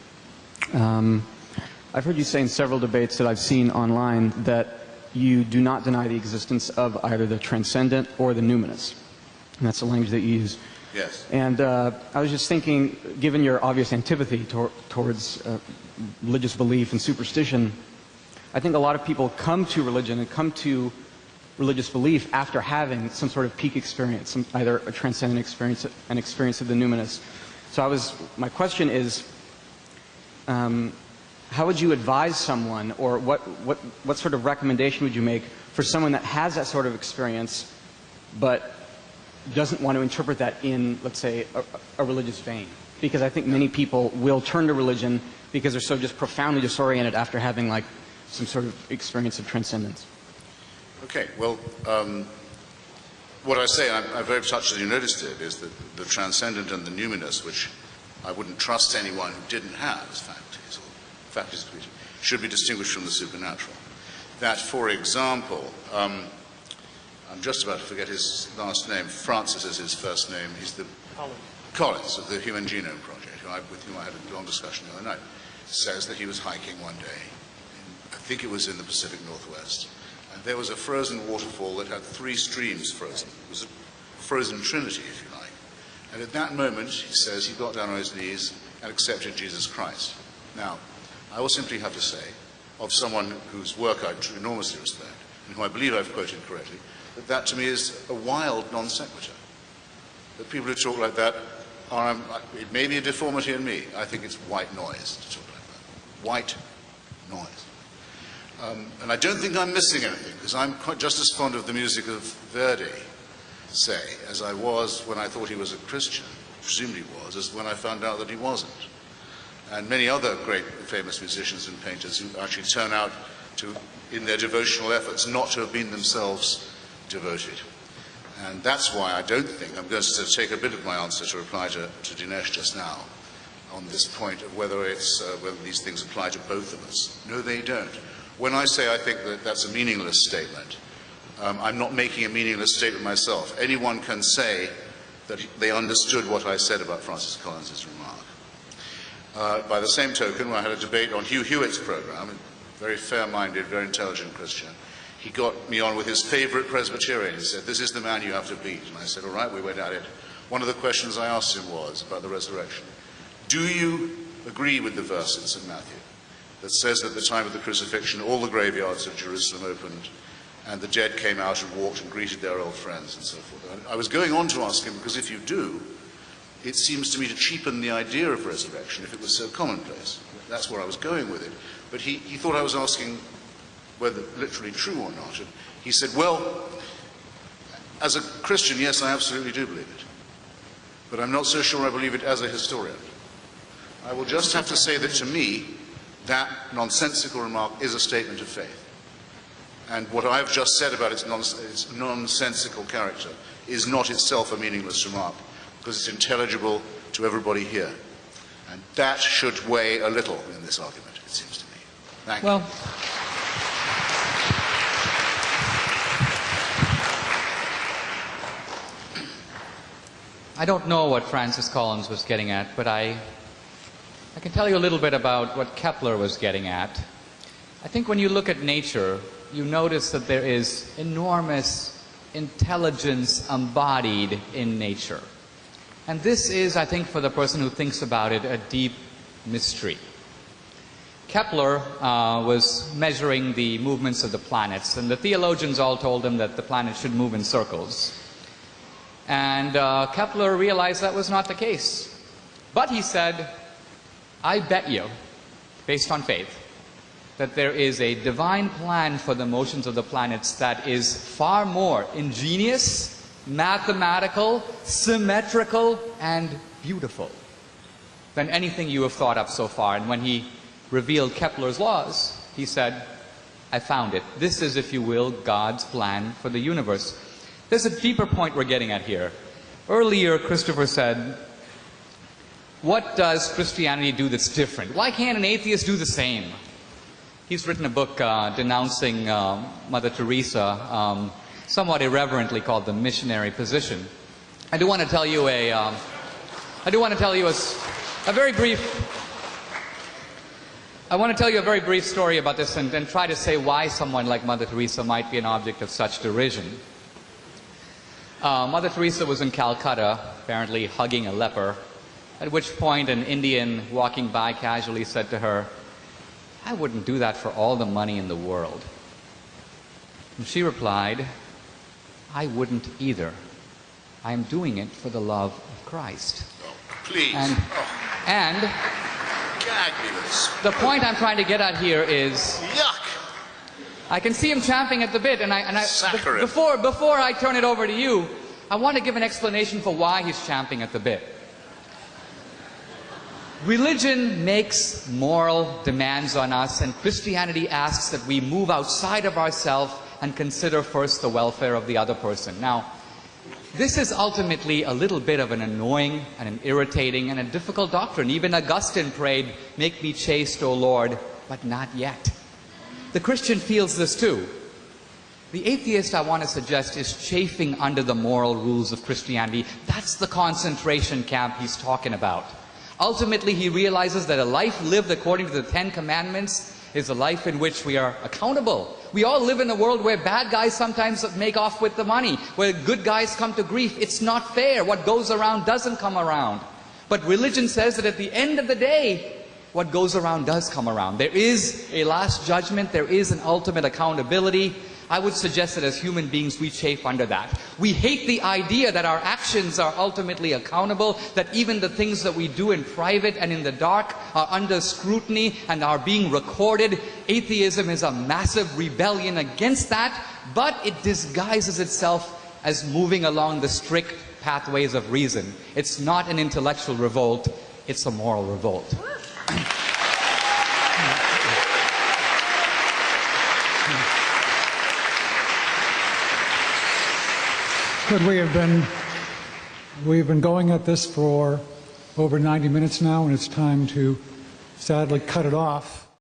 Speaker 11: I've heard you say in several debates that I've seen online that you do not deny the existence of either the transcendent or the numinous. And that's the language that you use.
Speaker 2: Yes.
Speaker 11: And I was just thinking, given your obvious antipathy towards religious belief and superstition, I think a lot of people come to religion and come to religious belief after having some sort of peak experience, either a transcendent experience, an experience of the numinous. So my question is, how would you advise someone, or what sort of recommendation would you make for someone that has that sort of experience but doesn't want to interpret that in, let's say, a religious vein? Because I think many people will turn to religion because they're so just profoundly disoriented after having like some sort of experience of transcendence.
Speaker 2: Okay, well, what I say, I'm very touched that you noticed it, is that the transcendent and the numinous, which I wouldn't trust anyone who didn't have as faculties, or faculties should be distinguished from the supernatural. That, for example, I'm just about to forget his last name. Francis is his first name. He's the Collins of the Human Genome Project, with whom I had a long discussion the other night, says that he was hiking one day, I think it was in the Pacific Northwest, and there was a frozen waterfall that had 3 streams frozen. It was a frozen trinity, if you like. And at that moment, he says, he got down on his knees and accepted Jesus Christ. Now, I will simply have to say, of someone whose work I enormously respect, and who I believe I've quoted correctly, that to me is a wild non sequitur. That people who talk like that are, it may be a deformity in me, I think it's white noise to talk like that. White noise. And I don't think I'm missing anything, because I'm quite just as fond of the music of Verdi, say, as I was when I thought he was a Christian, presumably was, as when I found out that he wasn't. And many other great famous musicians and painters who actually turn out to, in their devotional efforts, not to have been themselves devoted. And that's why I don't think, I'm going to take a bit of my answer to reply to Dinesh just now, on this point of whether these things apply to both of us. No, they don't. When I say I think that that's a meaningless statement, I'm not making a meaningless statement myself. Anyone can say that they understood what I said about Francis Collins's remark. By the same token, when I had a debate on Hugh Hewitt's program, a very fair-minded, very intelligent Christian, he got me on with his favorite Presbyterian. He said, "This is the man you have to beat." And I said, "All right," we went at it. One of the questions I asked him was about the resurrection. Do you agree with the verse in St. Matthew that says that at the time of the crucifixion, all the graveyards of Jerusalem opened, and the dead came out and walked and greeted their old friends and so forth? I was going on to ask him, because if you do, it seems to me to cheapen the idea of resurrection if it was so commonplace. That's where I was going with it. But he thought I was asking whether literally true or not. And he said, well, as a Christian, yes, I absolutely do believe it. But I'm not so sure I believe it as a historian. I will just have to say that to me, that nonsensical remark is a statement of faith. And what I've just said about its nonsensical character is not itself a meaningless remark, because it's intelligible to everybody here. And that should weigh a little in this argument. it seems to me. Thank
Speaker 3: Well,
Speaker 2: you.
Speaker 3: I don't know what Francis Collins was getting at, but I can tell you a little bit about what Kepler was getting at. I think when you look at nature, you notice that there is enormous intelligence embodied in nature. And this is, I think, for the person who thinks about it, a deep mystery. Kepler was measuring the movements of the planets, and the theologians all told him that the planets should move in circles. And Kepler realized that was not the case. But he said, I bet you, based on faith, that there is a divine plan for the motions of the planets that is far more ingenious, mathematical, symmetrical, and beautiful than anything you have thought up so far. And when he revealed Kepler's laws, he said, I found it. This is, if you will, God's plan for the universe. There's a deeper point we're getting at here. Earlier, Christopher said, what does Christianity do that's different? Why can't an atheist do the same? He's written a book denouncing Mother Teresa, somewhat irreverently called The Missionary Position. I do want to tell you a very brief story about this and then try to say why someone like Mother Teresa might be an object of such derision. Mother Teresa was in Calcutta, apparently hugging a leper, at which point an Indian walking by casually said to her, I wouldn't do that for all the money in the world. And she replied, I wouldn't either. I am doing it for the love of Christ.
Speaker 2: Oh, please.
Speaker 3: And
Speaker 2: gag me with this.
Speaker 3: the point I'm trying to get at here is,
Speaker 2: Yuck!
Speaker 3: I can see him champing at the bit,
Speaker 2: Saccharin.
Speaker 3: before I turn it over to you, I want to give an explanation for why he's champing at the bit. Religion makes moral demands on us, and Christianity asks that we move outside of ourselves and consider first the welfare of the other person. Now, this is ultimately a little bit of an annoying and an irritating and a difficult doctrine. Even Augustine prayed, make me chaste, O Lord, but not yet. The Christian feels this too. The atheist, I want to suggest, is chafing under the moral rules of Christianity. That's the concentration camp he's talking about. Ultimately, he realizes that a life lived according to the 10 Commandments is a life in which we are accountable. We all live in a world where bad guys sometimes make off with the money, where good guys come to grief. It's not fair. What goes around doesn't come around. But religion says that at the end of the day, what goes around does come around. There is a last judgment. There is an ultimate accountability. I would suggest that as human beings, we chafe under that. We hate the idea that our actions are ultimately accountable, that even the things that we do in private and in the dark are under scrutiny and are being recorded. Atheism is a massive rebellion against that, but it disguises itself as moving along the strict pathways of reason. It's not an intellectual revolt, it's a moral revolt.
Speaker 1: Good. We've been going at this for over 90 minutes now, and it's time to sadly cut it off.